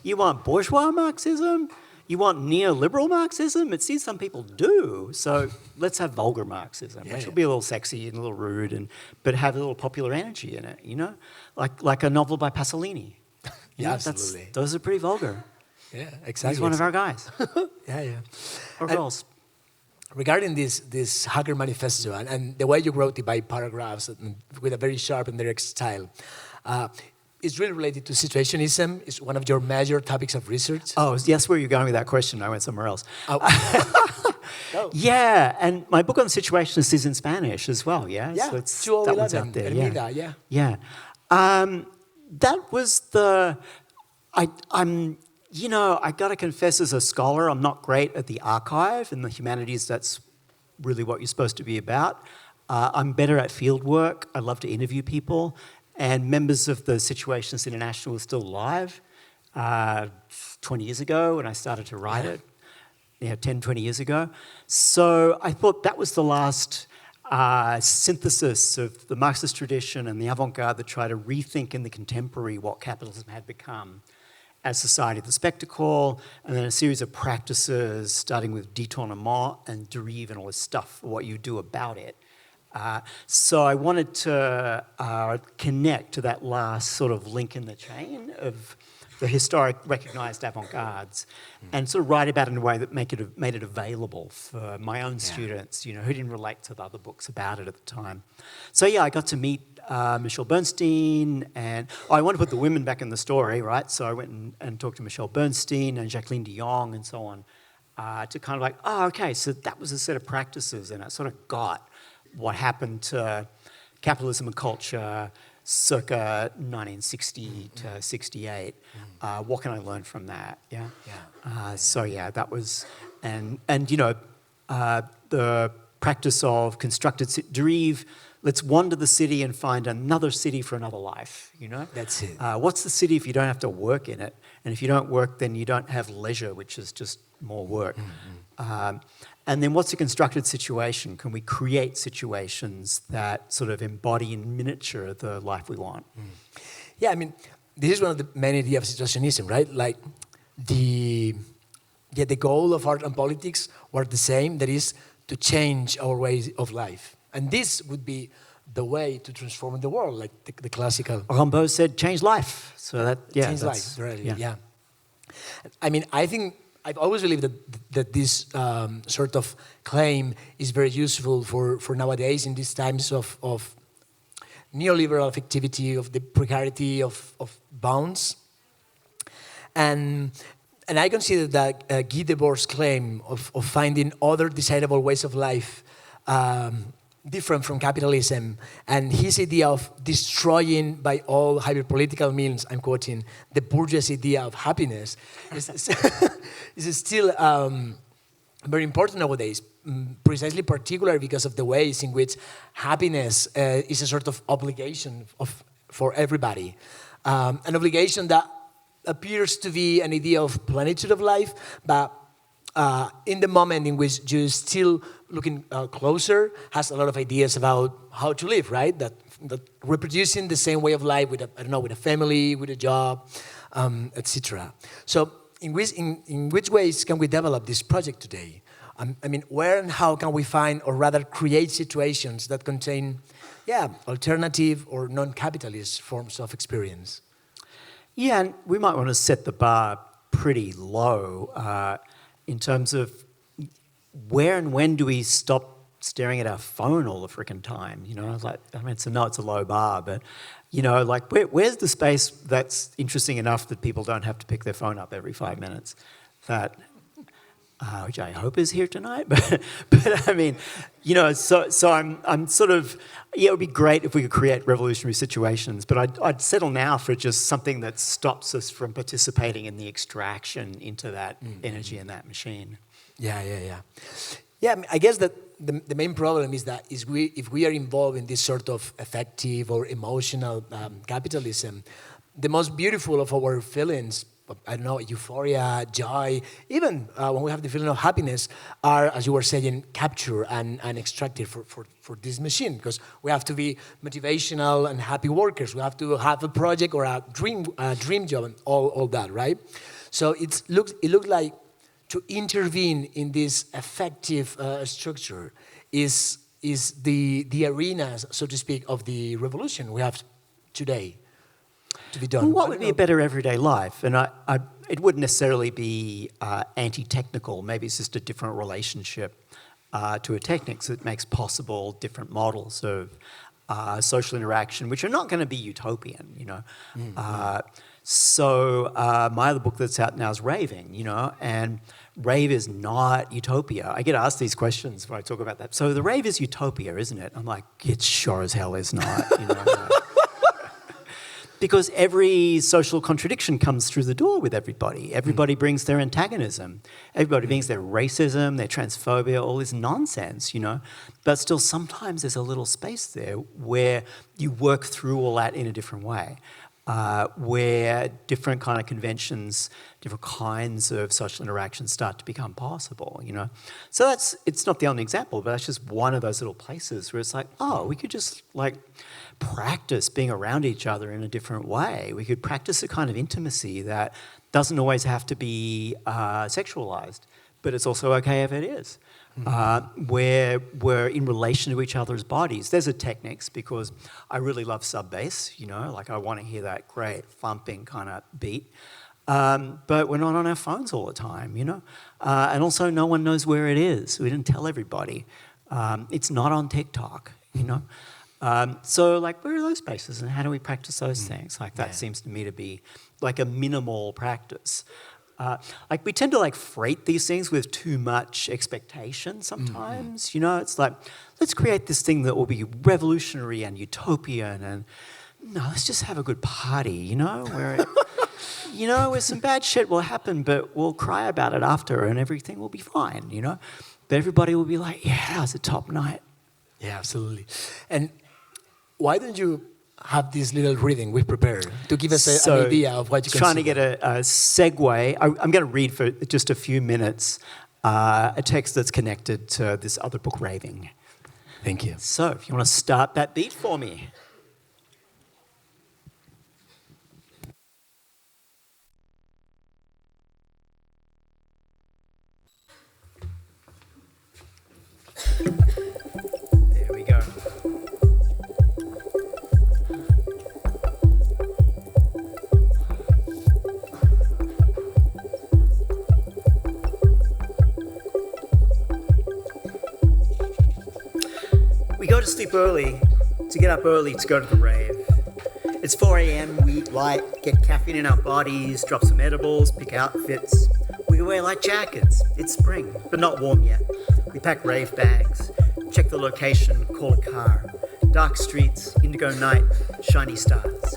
You want bourgeois Marxism? You want neoliberal Marxism? It seems some people do. So let's have vulgar Marxism, which will be a little sexy and a little rude, but have a little popular energy in it, you know? Like a novel by Pasolini. Absolutely. Those are pretty vulgar. Yeah, exactly. He's one of our guys. Yeah. Or girls. Regarding this Hacker Manifesto and the way you wrote it by paragraphs with a very sharp and direct style, it's really related to situationism. It's one of your major topics of research. Oh, yes, where you're going with that question. I went somewhere else. Oh. Yeah, and my book on situationists is in Spanish as well, yeah? Yeah, So that one's out there, Vida, Yeah. That was you know, I got to confess as a scholar, I'm not great at the archive. In the humanities, that's really what you're supposed to be about. I'm better at field work. I love to interview people. And members of the Situationists International were still alive 20 years ago when I started to write it, 10, 20 years ago. So I thought that was the last synthesis of the Marxist tradition and the avant-garde that try to rethink in the contemporary what capitalism had become as society of the spectacle, and then a series of practices starting with détournement and dérive and all this stuff, what you do about it. So I wanted to connect to that last sort of link in the chain of the historic recognized avant-gardes and sort of write about it in a way that made it available for my own students, who didn't relate to the other books about it at the time. So yeah, I got to meet Michelle Bernstein, and I want to put the women back in the story, right? So I went and talked to Michelle Bernstein and Jacqueline de Jong and so on to kind of like, okay, so that was a set of practices, and I sort of got what happened to capitalism and culture circa 1960 to 68. What can I learn from that? Yeah. So yeah, that was, and the practice of constructed dérive. Let's wander the city and find another city for another life. That's it. What's the city if you don't have to work in it? And if you don't work, then you don't have leisure, which is just more work. And then what's a constructed situation? Can we create situations that sort of embody in miniature the life we want? Yeah, I mean, this is one of the main ideas of situationism, right? Like the goal of art and politics were the same, that is to change our ways of life. And this would be the way to transform the world, like the classical... Rimbaud said, change life. So that, yeah. Change life, really, yeah. I mean, I think I've always believed that this sort of claim is very useful for nowadays in these times of neoliberal affectivity, of the precarity of bounds. And I consider that Guy Debord's claim of finding other desirable ways of life different from capitalism, and his idea of destroying by all hyperpolitical means, I'm quoting, the bourgeois idea of happiness, is still very important nowadays, precisely particularly because of the ways in which happiness is a sort of obligation for everybody. An obligation that appears to be an idea of plenitude of life, but in the moment in which you're still looking closer, has a lot of ideas about how to live, right? That reproducing the same way of life with a family, with a job, etc. So, in which ways can we develop this project today? I mean, where and how can we find, or rather create situations that contain, alternative or non-capitalist forms of experience? Yeah, and we might want to set the bar pretty low in terms of where and when do we stop staring at our phone all the frickin' time? It's a low bar, but where's the space that's interesting enough that people don't have to pick their phone up every 5 minutes? That, which I hope is here tonight, but I mean, so I'm sort of, it would be great if we could create revolutionary situations, but I'd settle now for just something that stops us from participating in the extraction into that energy and that machine. Yeah, I mean, I guess that the main problem is that if we are involved in this sort of affective or emotional capitalism, the most beautiful of our feelings, I don't know, euphoria, joy, even when we have the feeling of happiness, are, as you were saying, captured and extracted for this machine, because we have to be motivational and happy workers. We have to have a project or a dream job and all that, right? So it looks like to intervene in this affective structure is the arena, so to speak, of the revolution we have today to be done. Well, what would be a better everyday life? And it wouldn't necessarily be anti-technical. Maybe it's just a different relationship to a technique that makes possible different models of social interaction, which are not going to be utopian, So my other book that's out now is Raving, and rave is not utopia. I get asked these questions when I talk about that. So the rave is utopia, isn't it? I'm like, it sure as hell is not. Because every social contradiction comes through the door with everybody. Everybody brings their antagonism. Everybody brings their racism, their transphobia, all this nonsense, But still, sometimes there's a little space there where you work through all that in a different way. where different kind of conventions, different kinds of social interactions start to become possible, you know. So it's not the only example, but that's just one of those little places where it's like, oh, we could just like practice being around each other in a different way. We could practice a kind of intimacy that doesn't always have to be sexualized, but it's also okay if it is. Where we're in relation to each other's bodies. There's a techniques, because I really love sub bass, you know, like I want to hear that great thumping kind of beat. But we're not on our phones all the time, you know. And also no one knows where it is. We didn't tell everybody. It's not on TikTok, you know. So like, where are those spaces and how do we practice those things? Like that seems to me to be like a minimal practice. Like we tend to like freight these things with too much expectation sometimes, you know, it's like, let's create this thing that will be revolutionary and utopian and no, let's just have a good party, you know, where, you know, where some bad shit will happen, but we'll cry about it after and everything will be fine, you know, but everybody will be like, yeah, that was a top night. Yeah, absolutely. And why don't you have this little reading we prepared to give us an idea of what you can trying to get a segue. I'm going to read for just a few minutes a text that's connected to this other book, Raving. Thank you. So if you want to start that beat for me. There we go. We go to sleep early, to get up early to go to the rave. It's 4 a.m, we eat light, get caffeine in our bodies, drop some edibles, pick outfits. We wear light jackets. It's spring, but not warm yet. We pack rave bags, check the location, call a car. Dark streets, indigo night, shiny stars.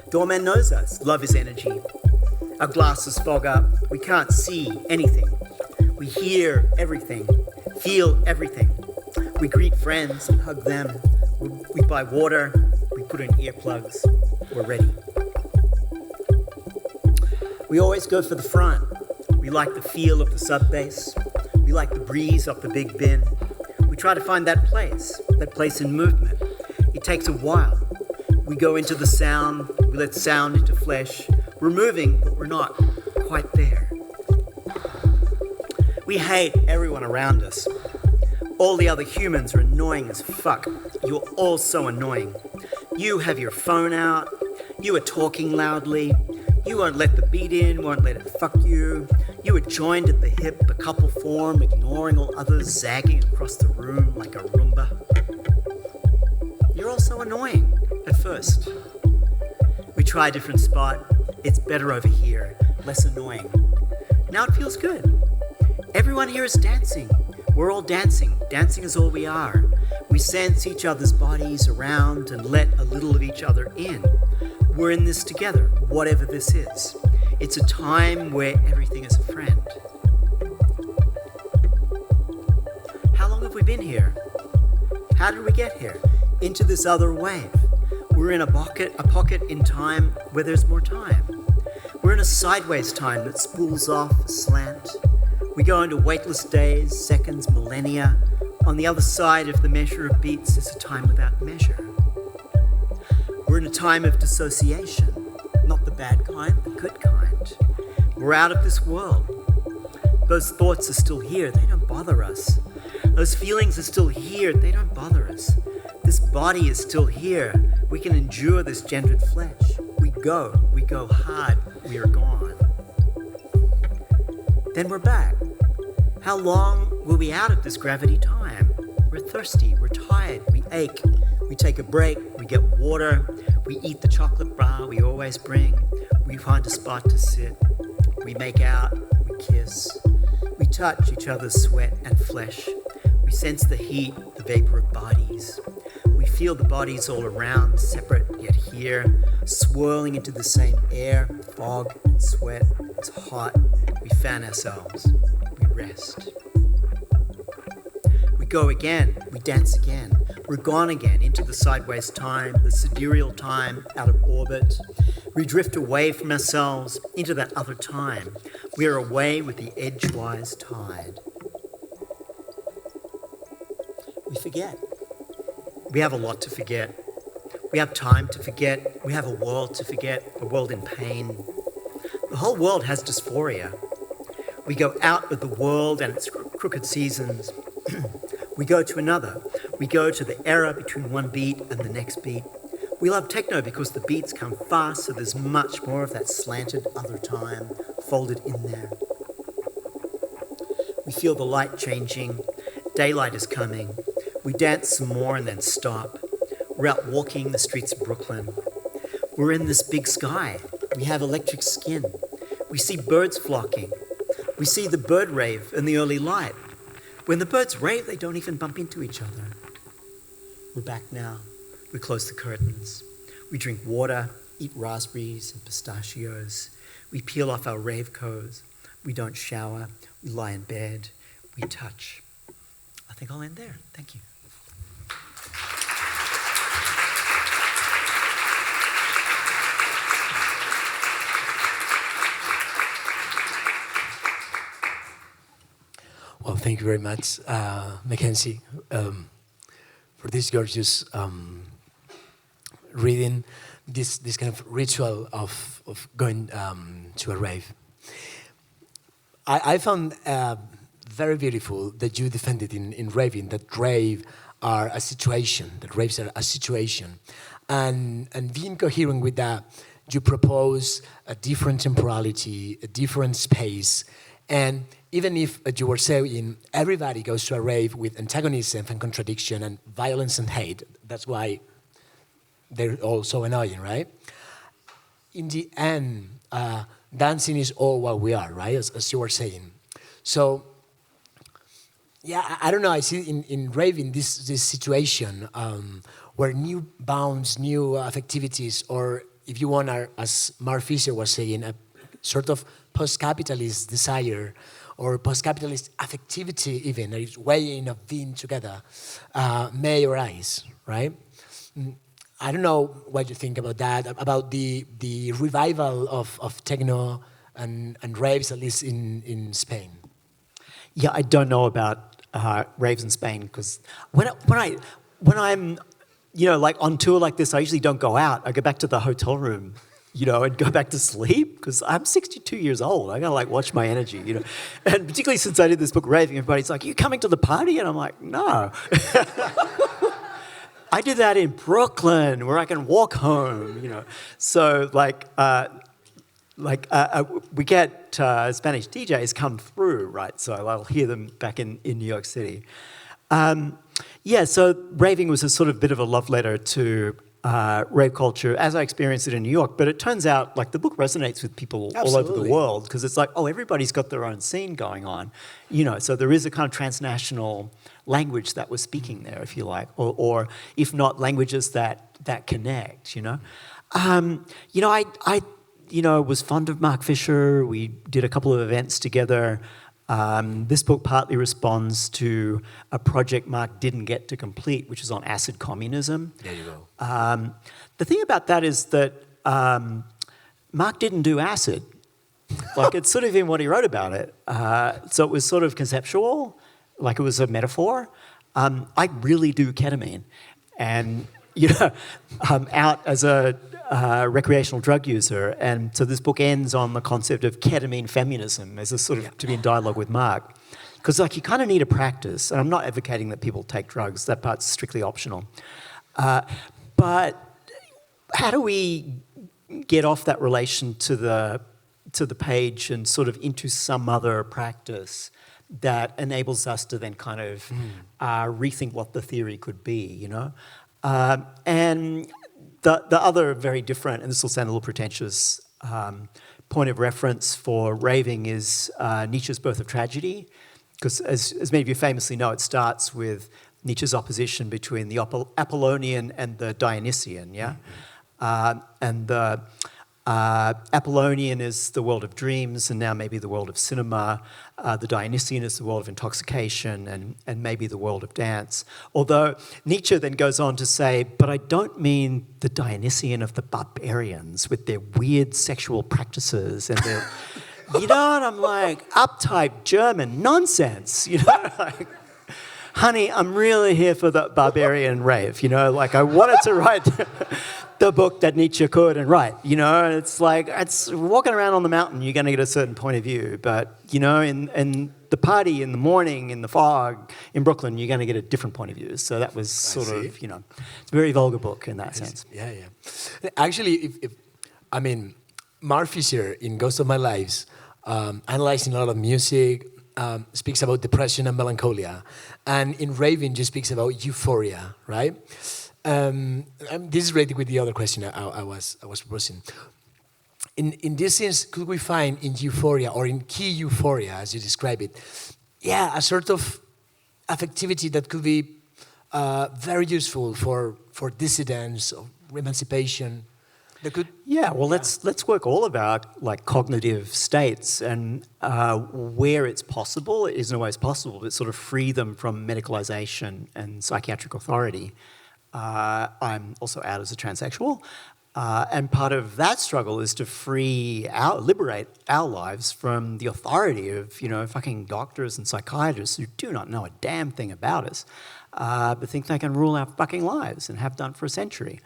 Doorman knows us, love is energy. Our glasses fog up, we can't see anything. We hear everything. Feel everything. We greet friends and hug them. We buy water. We put in earplugs. We're ready. We always go for the front. We like the feel of the sub bass. We like the breeze off the big bin. We try to find that place in movement. It takes a while. We go into the sound. We let sound into flesh. We're moving, but we're not quite there. We hate everyone around us. All the other humans are annoying as fuck. You're all so annoying. You have your phone out. You are talking loudly. You won't let the beat in, won't let it fuck you. You are joined at the hip, a couple form, ignoring all others, zagging across the room like a Roomba. You're all so annoying at first. We try a different spot. It's better over here, less annoying. Now it feels good. Everyone here is dancing. We're all dancing. Dancing is all we are. We sense each other's bodies around and let a little of each other in. We're in this together, whatever this is. It's a time where everything is a friend. How long have we been here? How did we get here? Into this other wave. We're in a pocket in time where there's more time. We're in a sideways time that spools off a slant. We go into weightless days, seconds, millennia. On the other side of the measure of beats is a time without measure. We're in a time of dissociation, not the bad kind, the good kind. We're out of this world. Those thoughts are still here, they don't bother us. Those feelings are still here, they don't bother us. This body is still here. We can endure this gendered flesh. We go hard, we are gone. Then we're back. How long will we out of this gravity time? We're thirsty, we're tired, we ache. We take a break, we get water, we eat the chocolate bar we always bring. We find a spot to sit. We make out, we kiss. We touch each other's sweat and flesh. We sense the heat, the vapor of bodies. We feel the bodies all around, separate yet here, swirling into the same air, fog and sweat. It's hot. We fan ourselves. We rest. We go again, we dance again. We're gone again into the sideways time, the sidereal time, out of orbit. We drift away from ourselves into that other time. We are away with the edgewise tide. We forget. We have a lot to forget. We have time to forget. We have a world to forget, a world in pain. The whole world has dysphoria. We go out of the world and its crooked seasons. We go to another. We go to the era between one beat and the next beat. We love techno because the beats come fast, so there's much more of that slanted other time folded in there. We feel the light changing. Daylight is coming. We dance some more and then stop. We're out walking the streets of Brooklyn. We're in this big sky. We have electric skin. We see birds flocking. We see the bird rave in the early light. When the birds rave, they don't even bump into each other. We're back now. We close the curtains. We drink water, eat raspberries and pistachios. We peel off our rave coats. We don't shower. We lie in bed. We touch. I think I'll end there. Thank you. Well, thank you very much, Mckenzie, for this gorgeous reading, this kind of ritual of going to a rave. I found very beautiful that you defended in raving that rave are a situation, that raves are a situation, and being coherent with that, you propose a different temporality, a different space. And even if, as you were saying, everybody goes to a rave with antagonism and contradiction and violence and hate, that's why they're all so annoying, right? In the end, dancing is all what we are, right, as you were saying. So, yeah, I don't know, I see in raving this situation where new bounds, new affectivities, or if you want, as Mark Fisher was saying, a sort of post-capitalist desire or post-capitalist affectivity even, a way of being together, may arise, right? I don't know what you think about that, about the revival of techno and raves, at least in Spain. Yeah, I don't know about raves in Spain because when I'm, like on tour like this, I usually don't go out. I go back to the hotel room, and go back to sleep because I'm 62 years old. I gotta watch my energy, And particularly since I did this book, Raving, everybody's like, "You coming to the party?" And I'm like, "No." I did that in Brooklyn where I can walk home, So we get Spanish DJs come through, right? So I'll hear them back in New York City. So raving was a sort of bit of a love letter to rave culture as I experienced it in New York. But it turns out the book resonates with people all over the world because it's everybody's got their own scene going on, So there is a kind of transnational language that we're speaking there, if you like, or if not, languages that connect, I was fond of Mark Fisher. We did a couple of events together. This book partly responds to a project Mark didn't get to complete, which is on acid communism. There you go. The thing about that is that Mark didn't do acid. It's sort of in what he wrote about it. So it was sort of conceptual, it was a metaphor. I really do ketamine. And, I'm out as a recreational drug user. And so this book ends on the concept of ketamine feminism as a sort of to be in dialogue with Mark. Because you kind of need a practice. And I'm not advocating that people take drugs. That part's strictly optional. But how do we get off that relation to the page and sort of into some other practice that enables us to then kind of rethink what the theory could be, And the other very different, and this will sound a little pretentious, point of reference for raving is Nietzsche's Birth of Tragedy, because as many of you famously know, it starts with Nietzsche's opposition between the Apollonian and the Dionysian, yeah? And the Apollonian is the world of dreams, and now maybe the world of cinema. The Dionysian is the world of intoxication, and maybe the world of dance. Although Nietzsche then goes on to say, but I don't mean the Dionysian of the barbarians with their weird sexual practices and their, you know, and I'm like, uptight German nonsense, you know, like, honey, I'm really here for the barbarian rave, you know, like I wanted to write the book that Nietzsche couldn't write, you know, it's like, it's walking around on the mountain, you're going to get a certain point of view, but, you know, in the party, in the morning, in the fog, in Brooklyn, you're going to get a different point of view. So that was sort of, you know, it's a very vulgar book in that sense. Yeah, yeah. Actually, I mean, Mark Fisher in Ghost of My Lives, analyzing a lot of music, speaks about depression and melancholia. And in Raven, just speaks about euphoria, right? This is related with the other question I was proposing. In this sense, could we find in euphoria, or in key euphoria, as you describe it, yeah, a sort of affectivity that could be very useful for dissidents, or emancipation? That could, yeah, well, let's work all about like cognitive states, and where it's possible, it isn't always possible, but sort of free them from medicalization and psychiatric authority. I'm also out as a transsexual, and part of that struggle is to liberate our lives from the authority of, you know, fucking doctors and psychiatrists who do not know a damn thing about us, but think they can rule our fucking lives and have done for a century.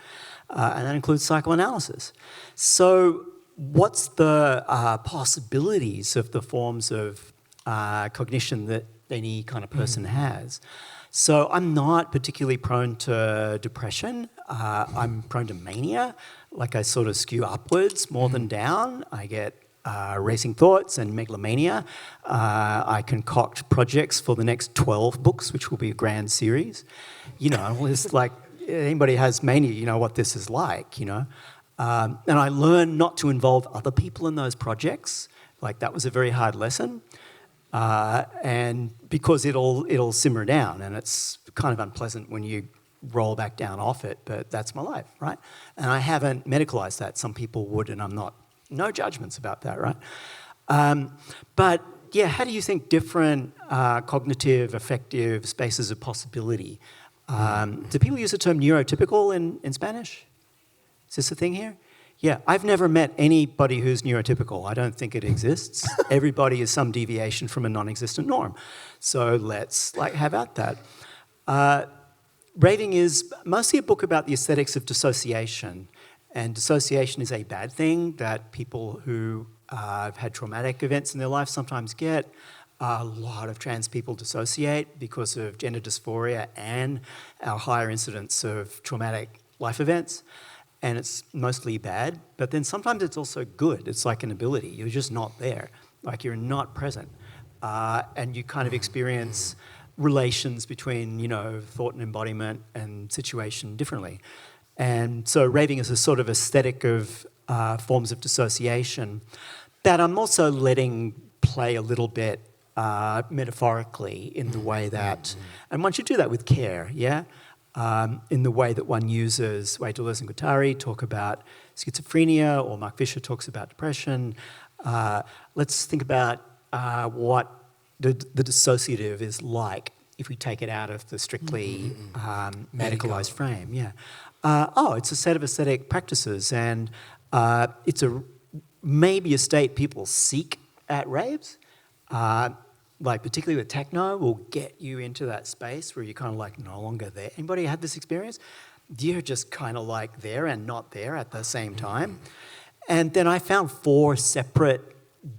And that includes psychoanalysis. So what's the possibilities of the forms of cognition that any kind of person has? So I'm not particularly prone to depression. I'm prone to mania. Like I sort of skew upwards more than down. I get racing thoughts and megalomania. I concoct projects for the next 12 books, which will be a grand series. You know, it's like, anybody has mania, you know what this is like, you know. And I learned not to involve other people in those projects. Like, that was a very hard lesson. And because it'll simmer down, and it's kind of unpleasant when you roll back down off it, but that's my life, right? And I haven't medicalized that. Some people would, and I'm not, no judgments about that, right? But yeah, how do you think different cognitive, affective spaces of possibility? Do people use the term neurotypical in Spanish? Is this a thing here? Yeah, I've never met anybody who's neurotypical. I don't think it exists. Everybody is some deviation from a non-existent norm. So let's have at that. Raving is mostly a book about the aesthetics of dissociation. And dissociation is a bad thing that people who have had traumatic events in their life sometimes get. A lot of trans people dissociate because of gender dysphoria and our higher incidence of traumatic life events. And it's mostly bad, but then sometimes it's also good. It's like an ability. You're just not there. Like, you're not present. And you kind of experience relations between, you know, thought and embodiment and situation differently. And so raving is a sort of aesthetic of forms of dissociation that I'm also letting play a little bit metaphorically in the way that, and one should do that with care, yeah? In the way that one uses, way Deleuze and Guattari talk about schizophrenia, or Mark Fisher talks about depression. Let's think about what the dissociative is like if we take it out of the strictly medicalized frame. Yeah. It's a set of aesthetic practices, and it's maybe a state people seek at raves. Like particularly with techno, will get you into that space where you're kind of like no longer there. Anybody had this experience? You're just kind of like there and not there at the same time. And then I found 4 separate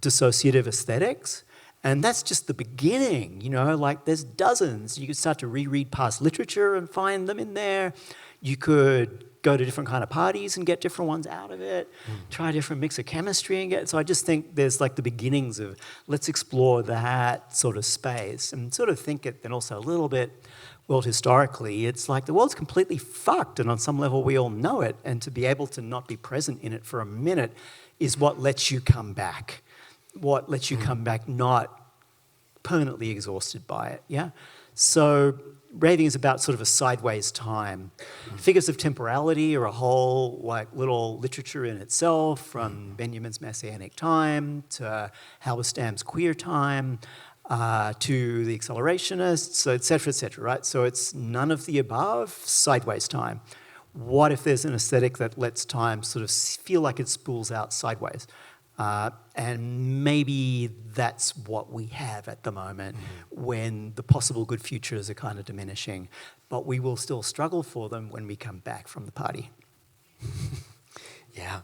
dissociative aesthetics, and that's just the beginning, you know, like there's dozens. You could start to reread past literature and find them in there. You could go to different kind of parties and get different ones out of it, try a different mix of chemistry and get, so I just think there's like the beginnings of, let's explore that sort of space and sort of think it then also a little bit, world historically, it's like the world's completely fucked, and on some level we all know it, and to be able to not be present in it for a minute is what lets you come back. What lets you come back not permanently exhausted by it, yeah? So raving is about sort of a sideways time. Figures of temporality are a whole like little literature in itself, from Benjamin's Messianic time to Halberstam's queer time, to the accelerationists, et cetera, right? So it's none of the above, sideways time. What if there's an aesthetic that lets time sort of feel like it spools out sideways? And maybe that's what we have at the moment when the possible good futures are kind of diminishing. But we will still struggle for them when we come back from the party. Yeah,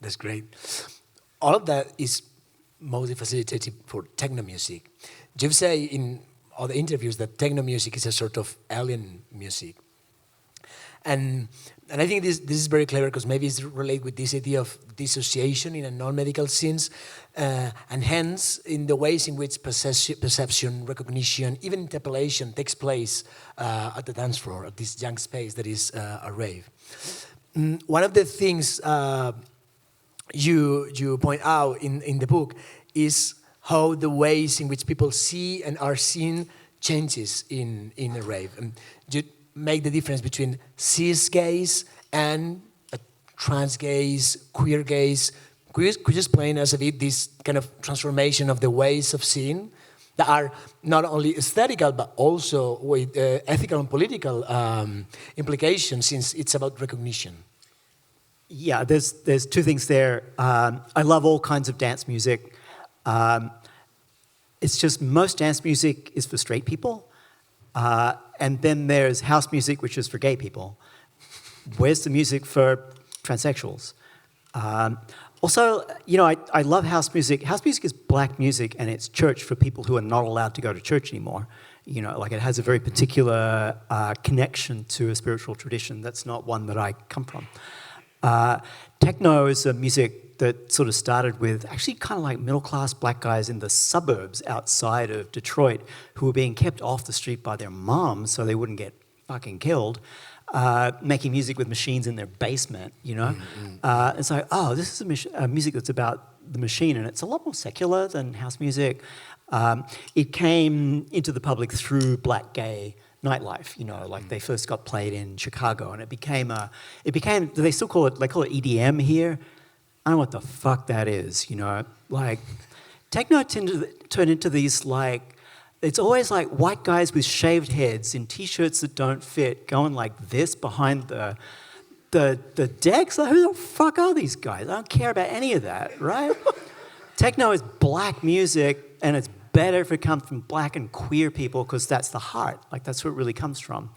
that's great. All of that is mostly facilitated for techno music. You say in other interviews that techno music is a sort of alien music. And I think this is very clever because maybe it's related with this idea of dissociation in a non-medical sense, and hence in the ways in which perception, recognition, even interpellation takes place at the dance floor, at this young space that is a rave. One of the things you point out in the book is how the ways in which people see and are seen changes in a rave. You make the difference between cis gays and trans gays, queer gays. Could you explain us a bit this kind of transformation of the ways of seeing that are not only aesthetical but also with ethical and political implications, since it's about recognition? Yeah, there's two things there. I love all kinds of dance music. It's just most dance music is for straight people. And then there's house music, which is for gay people. Where's the music for transsexuals? Also, you know, I love house music. House music is black music, and it's church for people who are not allowed to go to church anymore. You know, like it has a very particular connection to a spiritual tradition. That's not one that I come from. Techno is a music that sort of started with actually kind of like middle-class black guys in the suburbs outside of Detroit who were being kept off the street by their moms so they wouldn't get fucking killed, making music with machines in their basement, you know? It's like, oh, this is a music that's about the machine, and it's a lot more secular than house music. It came into the public through black gay nightlife, you know, like they first got played in Chicago, and it became, they still call it EDM here. I don't know what the fuck that is, you know. Like, techno turned into these, like, it's always like white guys with shaved heads in T-shirts that don't fit, going like this behind the decks. Like, who the fuck are these guys? I don't care about any of that, right? Techno is black music, and it's better if it comes from black and queer people because that's the heart. Like, that's where it really comes from.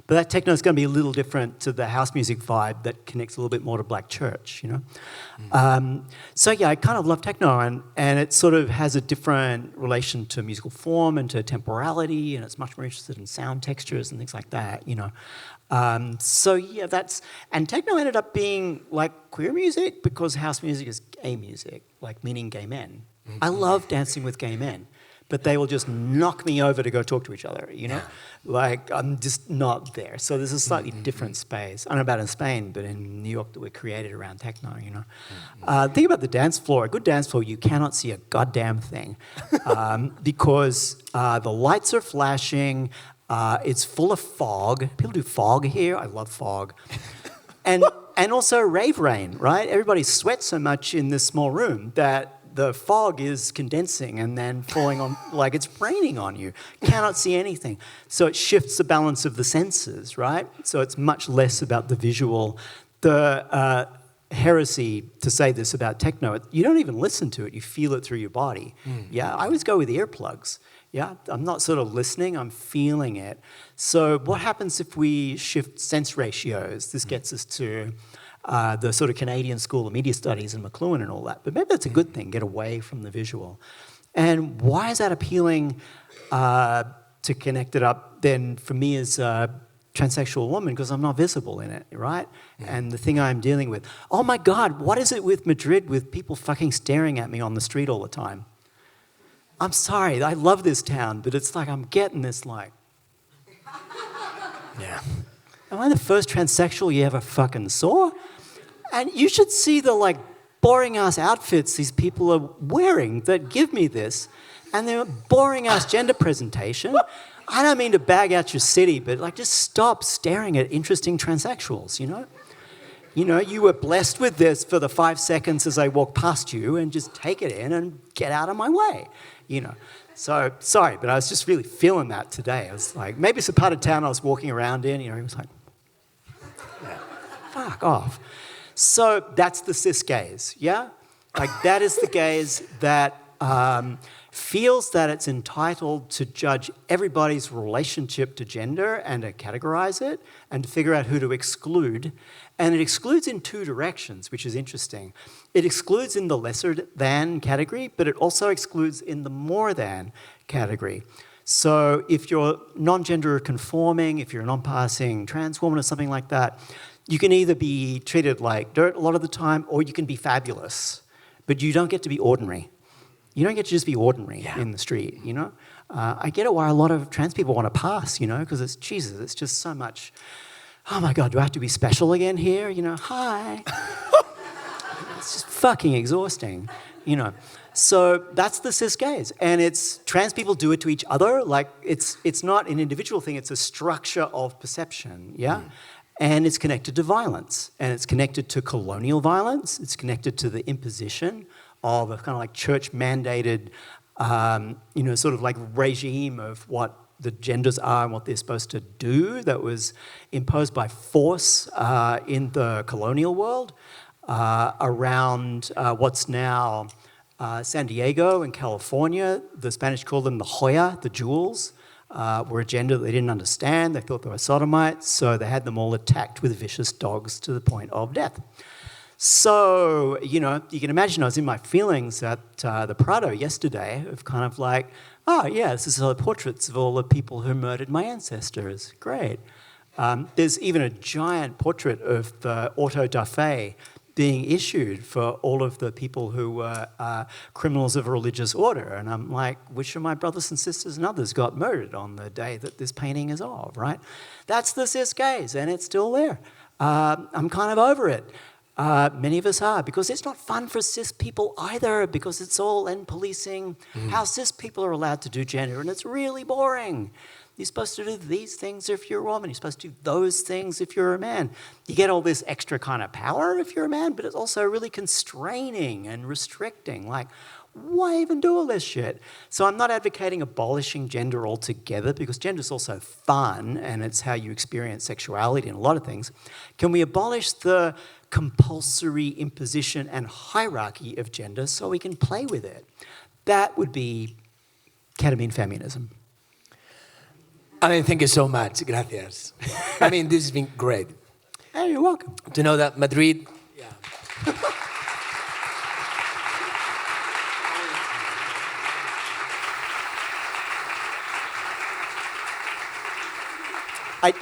But that techno is going to be a little different to the house music vibe that connects a little bit more to black church, you know? So yeah, I kind of love techno, and it sort of has a different relation to musical form and to temporality, and it's much more interested in sound textures and things like that, you know? So yeah, and techno ended up being like queer music because house music is gay music, like meaning gay men. I love dancing with gay men, but they will just knock me over to go talk to each other, you know? Like, I'm just not there. So there's a slightly different space. I don't know about in Spain, but in New York that were created around techno, you know? Think about the dance floor. A good dance floor, you cannot see a goddamn thing because the lights are flashing, it's full of fog. People do fog here. I love fog. And also rave rain, right? Everybody sweats so much in this small room that the fog is condensing and then falling on, like it's raining on you. Cannot see anything. So it shifts the balance of the senses, right? So it's much less about the visual. The heresy to say this about techno, you don't even listen to it, you feel it through your body. Yeah, I always go with earplugs. Yeah, I'm not sort of listening, I'm feeling it. So what happens if we shift sense ratios? This gets us to the sort of Canadian School of Media Studies and McLuhan and all that. But maybe that's a good thing, get away from the visual. And why is that appealing to connect it up then for me as a transsexual woman? Because I'm not visible in it, right? And the thing I'm dealing with, oh my God, what is it with Madrid with people fucking staring at me on the street all the time? I'm sorry, I love this town, but it's like I'm getting this like, Yeah. am I the first transsexual you ever fucking saw? And you should see the like boring ass outfits these people are wearing that give me this, and their boring ass gender presentation. I don't mean to bag out your city, but like just stop staring at interesting transsexuals, you know? You know, you were blessed with this for the 5 seconds as I walk past you, and just take it in and get out of my way, you know? So, sorry, but I was just really feeling that today. I was like, maybe it's a part of town I was walking around in, you know, it was like, yeah, fuck off. So that's the cis gaze, yeah? Like that is the gaze that feels that it's entitled to judge everybody's relationship to gender and to categorize it and to figure out who to exclude. And it excludes in 2 directions, which is interesting. It excludes in the lesser than category, but it also excludes in the more than category. So if you're non-gender conforming, if you're a non-passing trans woman or something like that, you can either be treated like dirt a lot of the time, or you can be fabulous, but you don't get to be ordinary. You don't get to just be ordinary in the street, you know? I get it why a lot of trans people want to pass, you know, because it's, Jesus, it's just so much, oh my God, do I have to be special again here? You know, hi. It's just fucking exhausting, you know? So that's the cis gaze, and it's, trans people do it to each other, like it's not an individual thing, it's a structure of perception, yeah? And it's connected to violence, and it's connected to colonial violence, it's connected to the imposition of a kind of like church-mandated, you know, sort of like regime of what the genders are and what they're supposed to do that was imposed by force in the colonial world around what's now San Diego and California. The Spanish called them the Joya, the jewels, were a gender that they didn't understand. They thought they were sodomites, so they had them all attacked with vicious dogs to the point of death. So, you know, you can imagine I was in my feelings at the Prado yesterday of kind of like, oh yeah, this is all the portraits of all the people who murdered my ancestors. Great. There's even a giant portrait of the auto da fe being issued for all of the people who were criminals of a religious order. And I'm like, which of my brothers and sisters and others got murdered on the day that this painting is of, right? That's the cis gaze, and it's still there. I'm kind of over it. Many of us are, because it's not fun for cis people either, because it's all end policing how cis people are allowed to do gender, and it's really boring. You're supposed to do these things if you're a woman. You're supposed to do those things if you're a man. You get all this extra kind of power if you're a man, but it's also really constraining and restricting. Like, why even do all this shit? So I'm not advocating abolishing gender altogether, because gender is also fun and it's how you experience sexuality and a lot of things. Can we abolish the compulsory imposition and hierarchy of gender so we can play with it? That would be ketamine feminism. I mean, thank you so much. Gracias. I mean, this has been great. Hey, you're welcome. To know that Madrid... Yeah.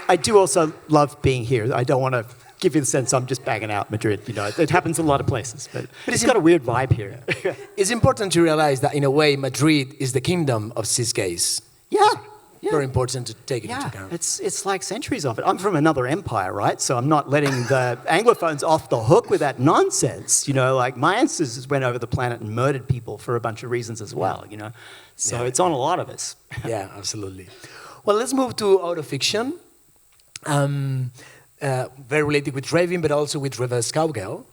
I do also love being here. I don't want to give you the sense I'm just banging out Madrid. You know, it happens in a lot of places, but it's got a weird vibe here. It's important to realize that, in a way, Madrid is the kingdom of cis gays. Yeah. Very important to take it into account. It's like centuries of it. I'm from another empire, right? So I'm not letting the Anglophones off the hook with that nonsense. You know, like my ancestors went over the planet and murdered people for a bunch of reasons as well, you know. So it's on a lot of us. Yeah, absolutely. Well, let's move to autofiction. Very related with raving, but also with reverse cowgirl.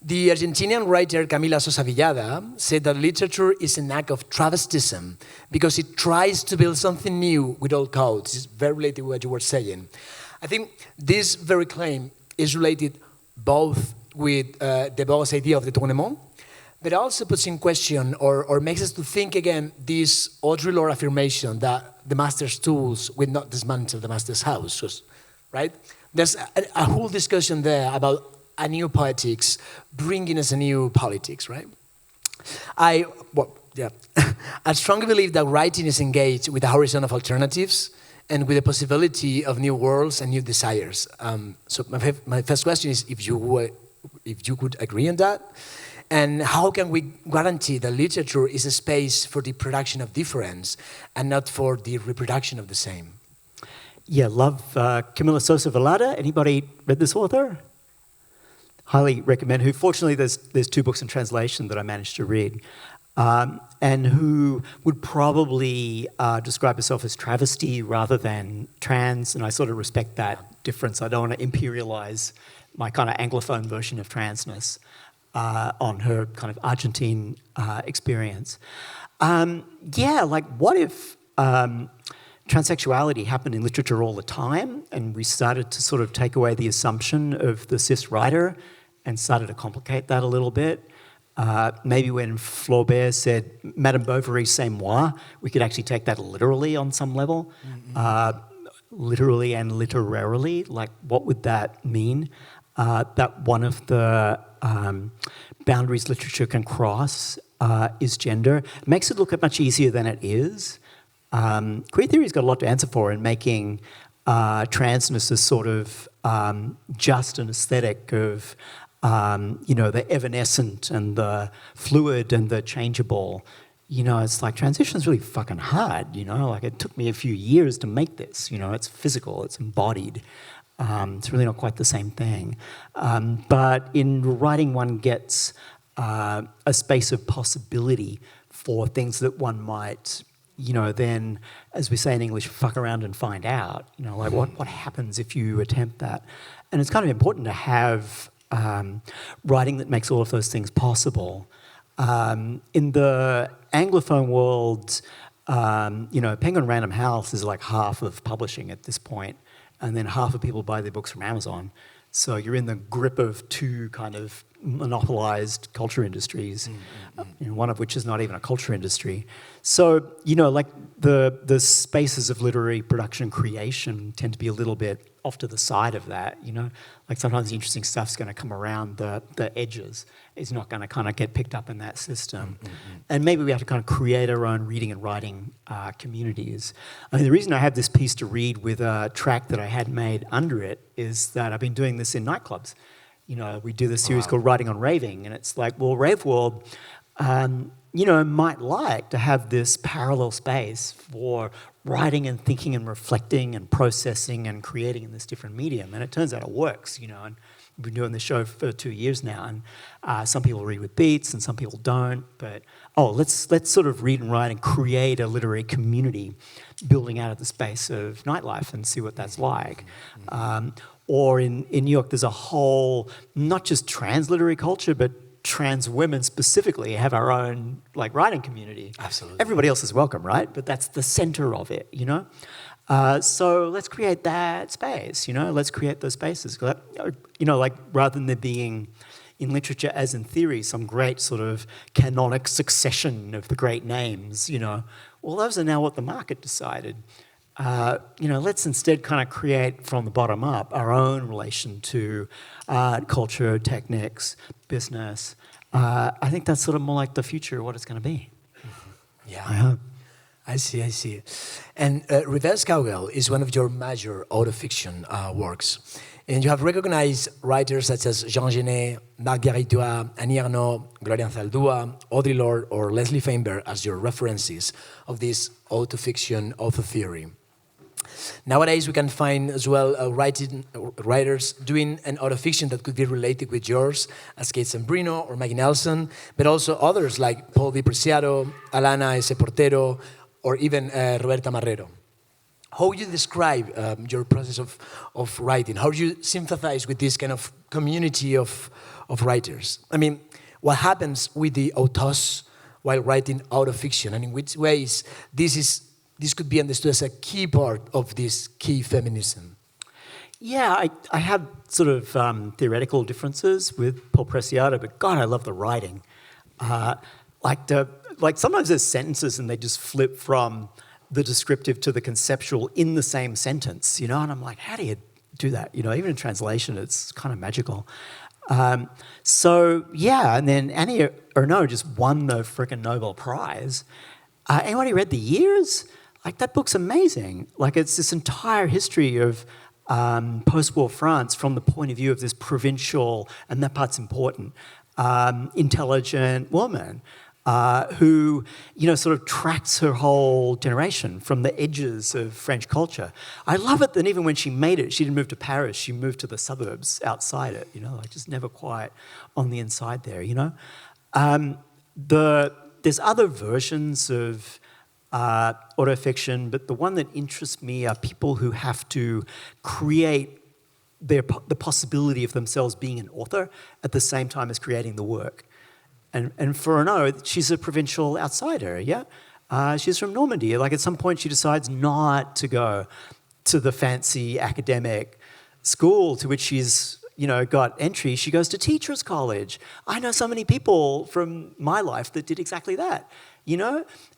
The Argentinian writer Camila Sosa Villada said that literature is an act of travestism because it tries to build something new with old codes. It's very related to what you were saying. I think this very claim is related both with Debord's idea of the tournement, but also puts in question or makes us to think again this Audre Lorde affirmation that the master's tools will not dismantle the master's house, right? There's a whole discussion there about a new poetics, bringing us a new politics, right? I strongly believe that writing is engaged with the horizon of alternatives and with the possibility of new worlds and new desires. So my first question is if you could agree on that, and how can we guarantee that literature is a space for the production of difference and not for the reproduction of the same? Yeah, love Camila Sosa Villada. Anybody read this author? Highly recommend. Who, fortunately, there's 2 books in translation that I managed to read. and who would probably describe herself as travesty rather than trans, and I sort of respect that difference. I don't want to imperialize my kind of Anglophone version of transness on her kind of Argentine experience. Yeah, like what if transsexuality happened in literature all the time and we started to sort of take away the assumption of the cis writer and started to complicate that a little bit? Maybe when Flaubert said, Madame Bovary, c'est moi, we could actually take that literally on some level, literally and literarily. Like, what would that mean? That one of the boundaries literature can cross is gender. It makes it look much easier than it is. Queer theory's got a lot to answer for in making transness as sort of just an aesthetic of the evanescent and the fluid and the changeable. It's like transition's really fucking hard, like it took me a few years to make this, it's physical, it's embodied. It's really not quite the same thing. But in writing, one gets a space of possibility for things that one might, then, as we say in English, fuck around and find out. Like what happens if you attempt that? And it's kind of important to have writing that makes all of those things possible. In the Anglophone world, Penguin Random House is like half of publishing at this point, and then half of people buy their books from Amazon. So you're in the grip of two kind of monopolized culture industries, one of which is not even a culture industry. So, like the spaces of literary production and creation tend to be a little bit off to the side of that, Like sometimes the interesting stuff's going to come around the edges. It's not going to kind of get picked up in that system. And maybe we have to kind of create our own reading and writing communities. I mean, the reason I have this piece to read with a track that I had made under it is that I've been doing this in nightclubs. We do this series called Writing on Raving, and it's like, well, Rave World, might like to have this parallel space for writing and thinking and reflecting and processing and creating in this different medium. And it turns out it works, and we've been doing this show for 2 years now, and some people read with beats and some people don't, but let's sort of read and write and create a literary community building out of the space of nightlife and see what that's like. Or in New York, there's a whole, not just trans literary culture, but trans women specifically have our own writing community. Absolutely. Everybody else is welcome, right? But that's the center of it, So let's create that space, Let's create those spaces. Rather than there being in literature as in theory some great sort of canonic succession of the great names, well, those are now what the market decided. Let's instead kind of create from the bottom up our own relation to art, culture, techniques, business. I think that's sort of more like the future of what it's going to be. Yeah, I hope. I see. And Reverse Cowgirl is one of your major autofiction works. And you have recognized writers such as Jean Genet, Marc Garitois, Annie Ernaux, Gloria Anzaldúa, Audre Lorde, or Leslie Feinberg as your references of this autofiction, auto theory. Nowadays, we can find as well writers doing an autofiction that could be related with yours, as Kate Sembrino or Maggie Nelson, but also others like Paul Di Preciado, Alana S. Portero, or even Roberta Marrero. How would you describe your process of writing? How do you sympathize with this kind of community of writers? I mean, what happens with the autos while writing autofiction, and in which ways this could be understood as a key part of this key feminism? Yeah, I have sort of theoretical differences with Paul Preciado, but God, I love the writing. Sometimes there's sentences and they just flip from the descriptive to the conceptual in the same sentence, and I'm like, how do you do that? Even in translation, it's kind of magical. And then Annie Ernaux just won the frickin' Nobel Prize. Anybody read The Years? That book's amazing. It's this entire history of post-war France from the point of view of this provincial, and that part's important, intelligent woman who, sort of tracks her whole generation from the edges of French culture. I love it that even when she made it, she didn't move to Paris, she moved to the suburbs outside it, just never quite on the inside there, there's other versions of autofiction, but the one that interests me are people who have to create the possibility of themselves being an author at the same time as creating the work. And for Renaud, she's a provincial outsider, yeah? She's from Normandy. Like at some point she decides not to go to the fancy academic school to which she's, got entry. She goes to teachers' college. I know so many people from my life that did exactly that,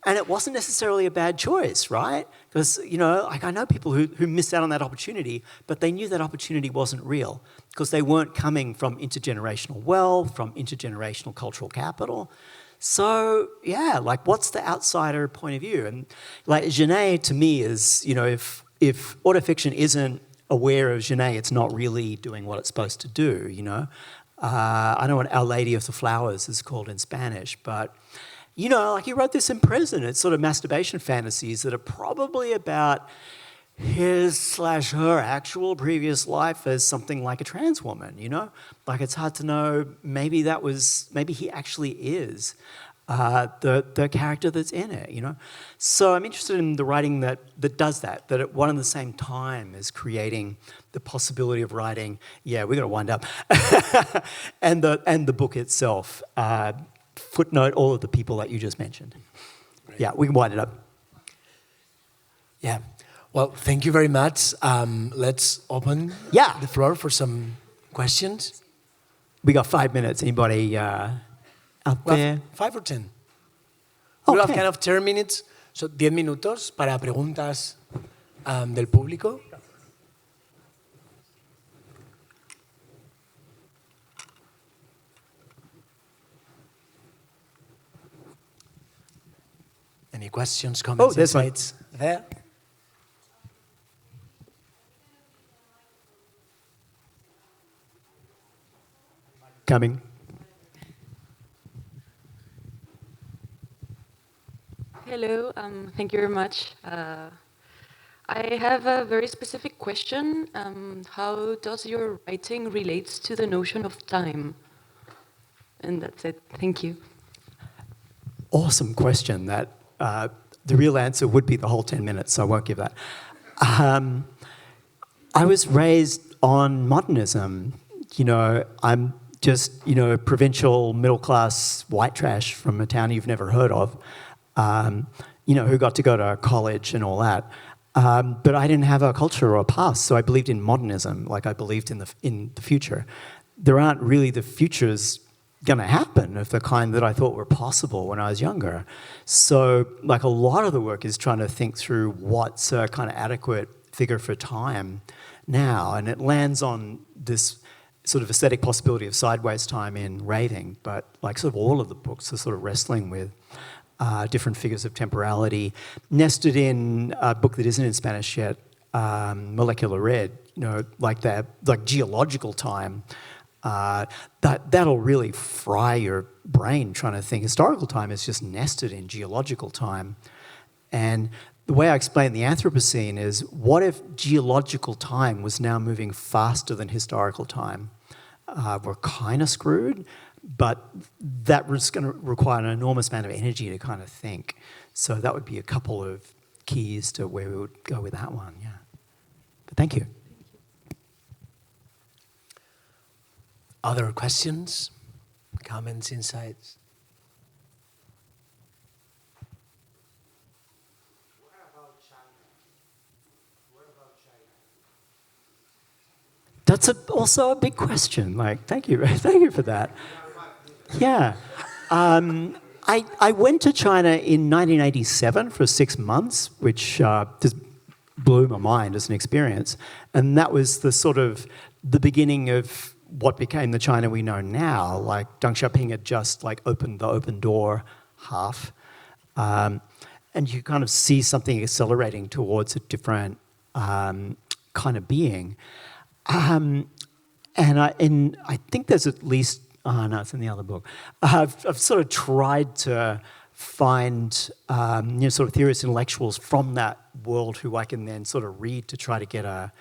And it wasn't necessarily a bad choice, right? Because, I know people who missed out on that opportunity, but they knew that opportunity wasn't real because they weren't coming from intergenerational wealth, from intergenerational cultural capital. So, yeah, like what's the outsider point of view? And like Genet to me is, if autofiction isn't aware of Genet, it's not really doing what it's supposed to do, I know what Our Lady of the Flowers is called in Spanish, but, like he wrote this in prison. It's sort of masturbation fantasies that are probably about his/her actual previous life as something like a trans woman, Like it's hard to know, maybe he actually is the character that's in it, So I'm interested in the writing that does that at one and the same time is creating the possibility of writing, yeah, we're going to wind up, and the book itself. Footnote all of the people that you just mentioned. Right. Yeah, we can wind it up. Yeah. Well, thank you very much. Let's open the floor for some questions. We got 5 minutes. Anybody out there? 5 or 10? Oh, we'll have 10. kind of 10 minutes, so 10 minutos para preguntas del público. Any questions, comments, insights? There. Coming. Hello, thank you very much. I have a very specific question. How does your writing relate to the notion of time? And that's it. Thank you. Awesome question. That the real answer would be the whole 10 minutes, so I won't give that. I was raised on modernism. I'm just, provincial, middle-class white trash from a town you've never heard of, who got to go to college and all that. But I didn't have a culture or a past, so I believed in modernism, like I believed in the future. There aren't really the futures going to happen of the kind that I thought were possible when I was younger. So, like, a lot of the work is trying to think through what's a kind of adequate figure for time now, and it lands on this sort of aesthetic possibility of sideways time in Raving, but like sort of all of the books are sort of wrestling with different figures of temporality, nested in a book that isn't in Spanish yet, Molecular Red, like geological time. That'll really fry your brain trying to think. Historical time is just nested in geological time. And the way I explain the Anthropocene is, what if geological time was now moving faster than historical time? We're kind of screwed, but that was going to require an enormous amount of energy to kind of think. So that would be a couple of keys to where we would go with that one, yeah. But thank you. Other questions, comments, insights? That's also a big question. Like, thank you for that. Yeah. I went to China in 1987 for 6 months, which just blew my mind as an experience. And that was the beginning of what became the China we know now. Like, Deng Xiaoping had just opened the open door half. And you kind of see something accelerating towards a different kind of being. And I think there's at least, no, it's in the other book. I've sort of tried to find sort of theorists, intellectuals from that world who I can then sort of read to try to get a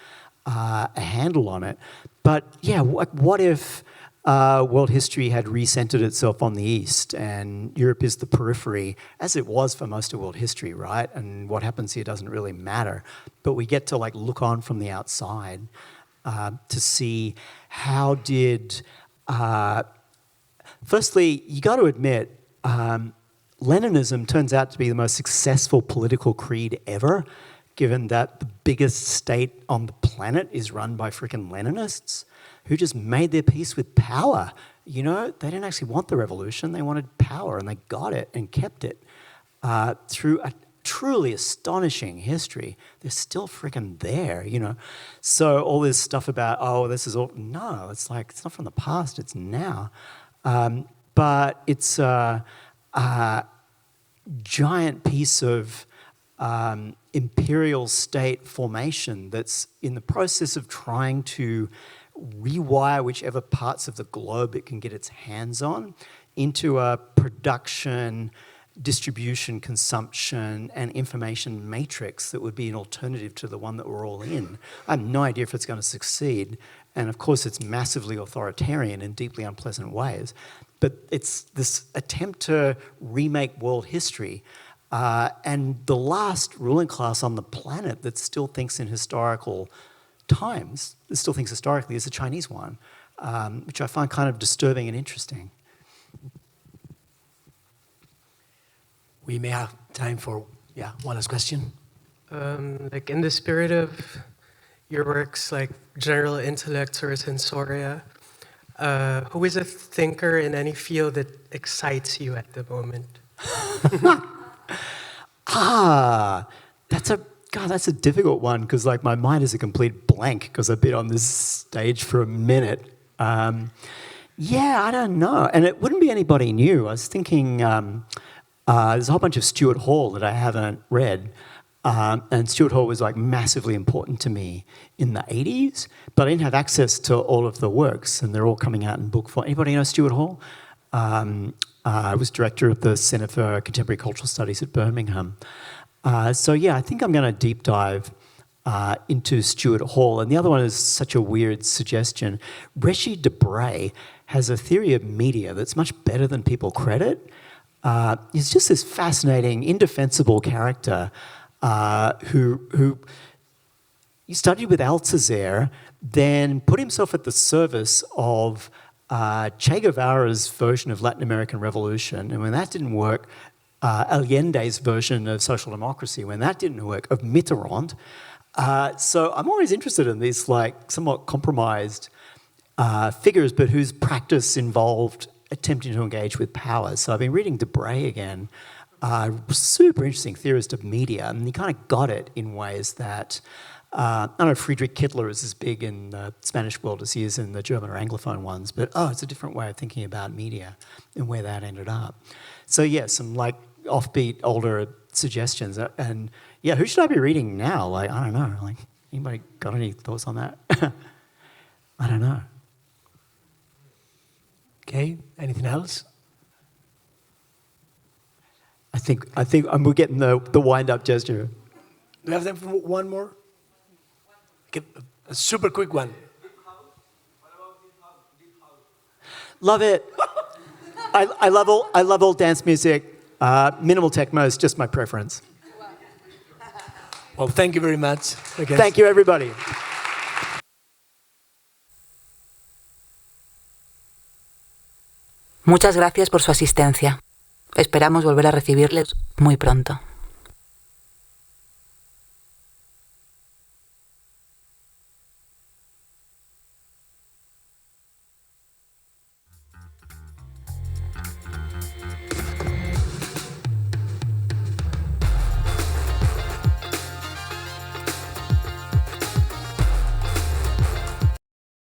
a handle on it. But yeah, what if world history had recentered itself on the East and Europe is the periphery, as it was for most of world history, right? And what happens here doesn't really matter. But we get to like look on from the outside to see how did... firstly, you got to admit, Leninism turns out to be the most successful political creed ever, given that the biggest state on the planet is run by freaking Leninists who just made their peace with power. You know, they didn't actually want the revolution, they wanted power, and they got it and kept it through a truly astonishing history. They're still freaking there, you know. So all this stuff about, oh, this is all, no, it's like, it's not from the past, it's now. But it's a giant piece of imperial state formation that's in the process of trying to rewire whichever parts of the globe it can get its hands on into a production, distribution, consumption, and information matrix that would be an alternative to the one that we're all in. I have no idea if it's going to succeed. And of course, it's massively authoritarian in deeply unpleasant ways. But it's this attempt to remake world history. And the last ruling class on the planet that still thinks in historical times, that still thinks historically, is the Chinese one, which I find kind of disturbing and interesting. We may have time for, one last question. Like in the spirit of your works, like general intellect or sensoria, who is a thinker in any field that excites you at the moment? That's a difficult one, because like my mind is a complete blank because I've been on this stage for a minute. I don't know. And it wouldn't be anybody new. I was thinking there's a whole bunch of Stuart Hall that I haven't read. And Stuart Hall was like massively important to me in the 80s, but I didn't have access to all of the works, and they're all coming out in book form. Anybody know Stuart Hall? I was director of the Centre for Contemporary Cultural Studies at Birmingham. I think I'm going to deep dive into Stuart Hall. And the other one is such a weird suggestion. Regie Debray has a theory of media that's much better than people credit. He's just this fascinating, indefensible character who studied with Althusser, then put himself at the service of Che Guevara's version of Latin American Revolution, and when that didn't work, Allende's version of social democracy, when that didn't work, of Mitterrand. So I'm always interested in these like somewhat compromised figures, but whose practice involved attempting to engage with power. So I've been reading Debray again, super interesting theorist of media, and he kind of got it in ways that, I don't know if Friedrich Kittler is as big in the Spanish world as he is in the German or Anglophone ones, but it's a different way of thinking about media and where that ended up. So some like offbeat, older suggestions. And who should I be reading now? Like, I don't know. Like, anybody got any thoughts on that? I don't know. Okay, anything else? I think we're getting the wind-up gesture. Do we have time for one more? Okay, a super quick one. Love it. I love all dance music. Minimal techno is just my preference. Well, thank you very much. Thank you, everybody. Muchas gracias por su asistencia. Esperamos volver a recibirles muy pronto.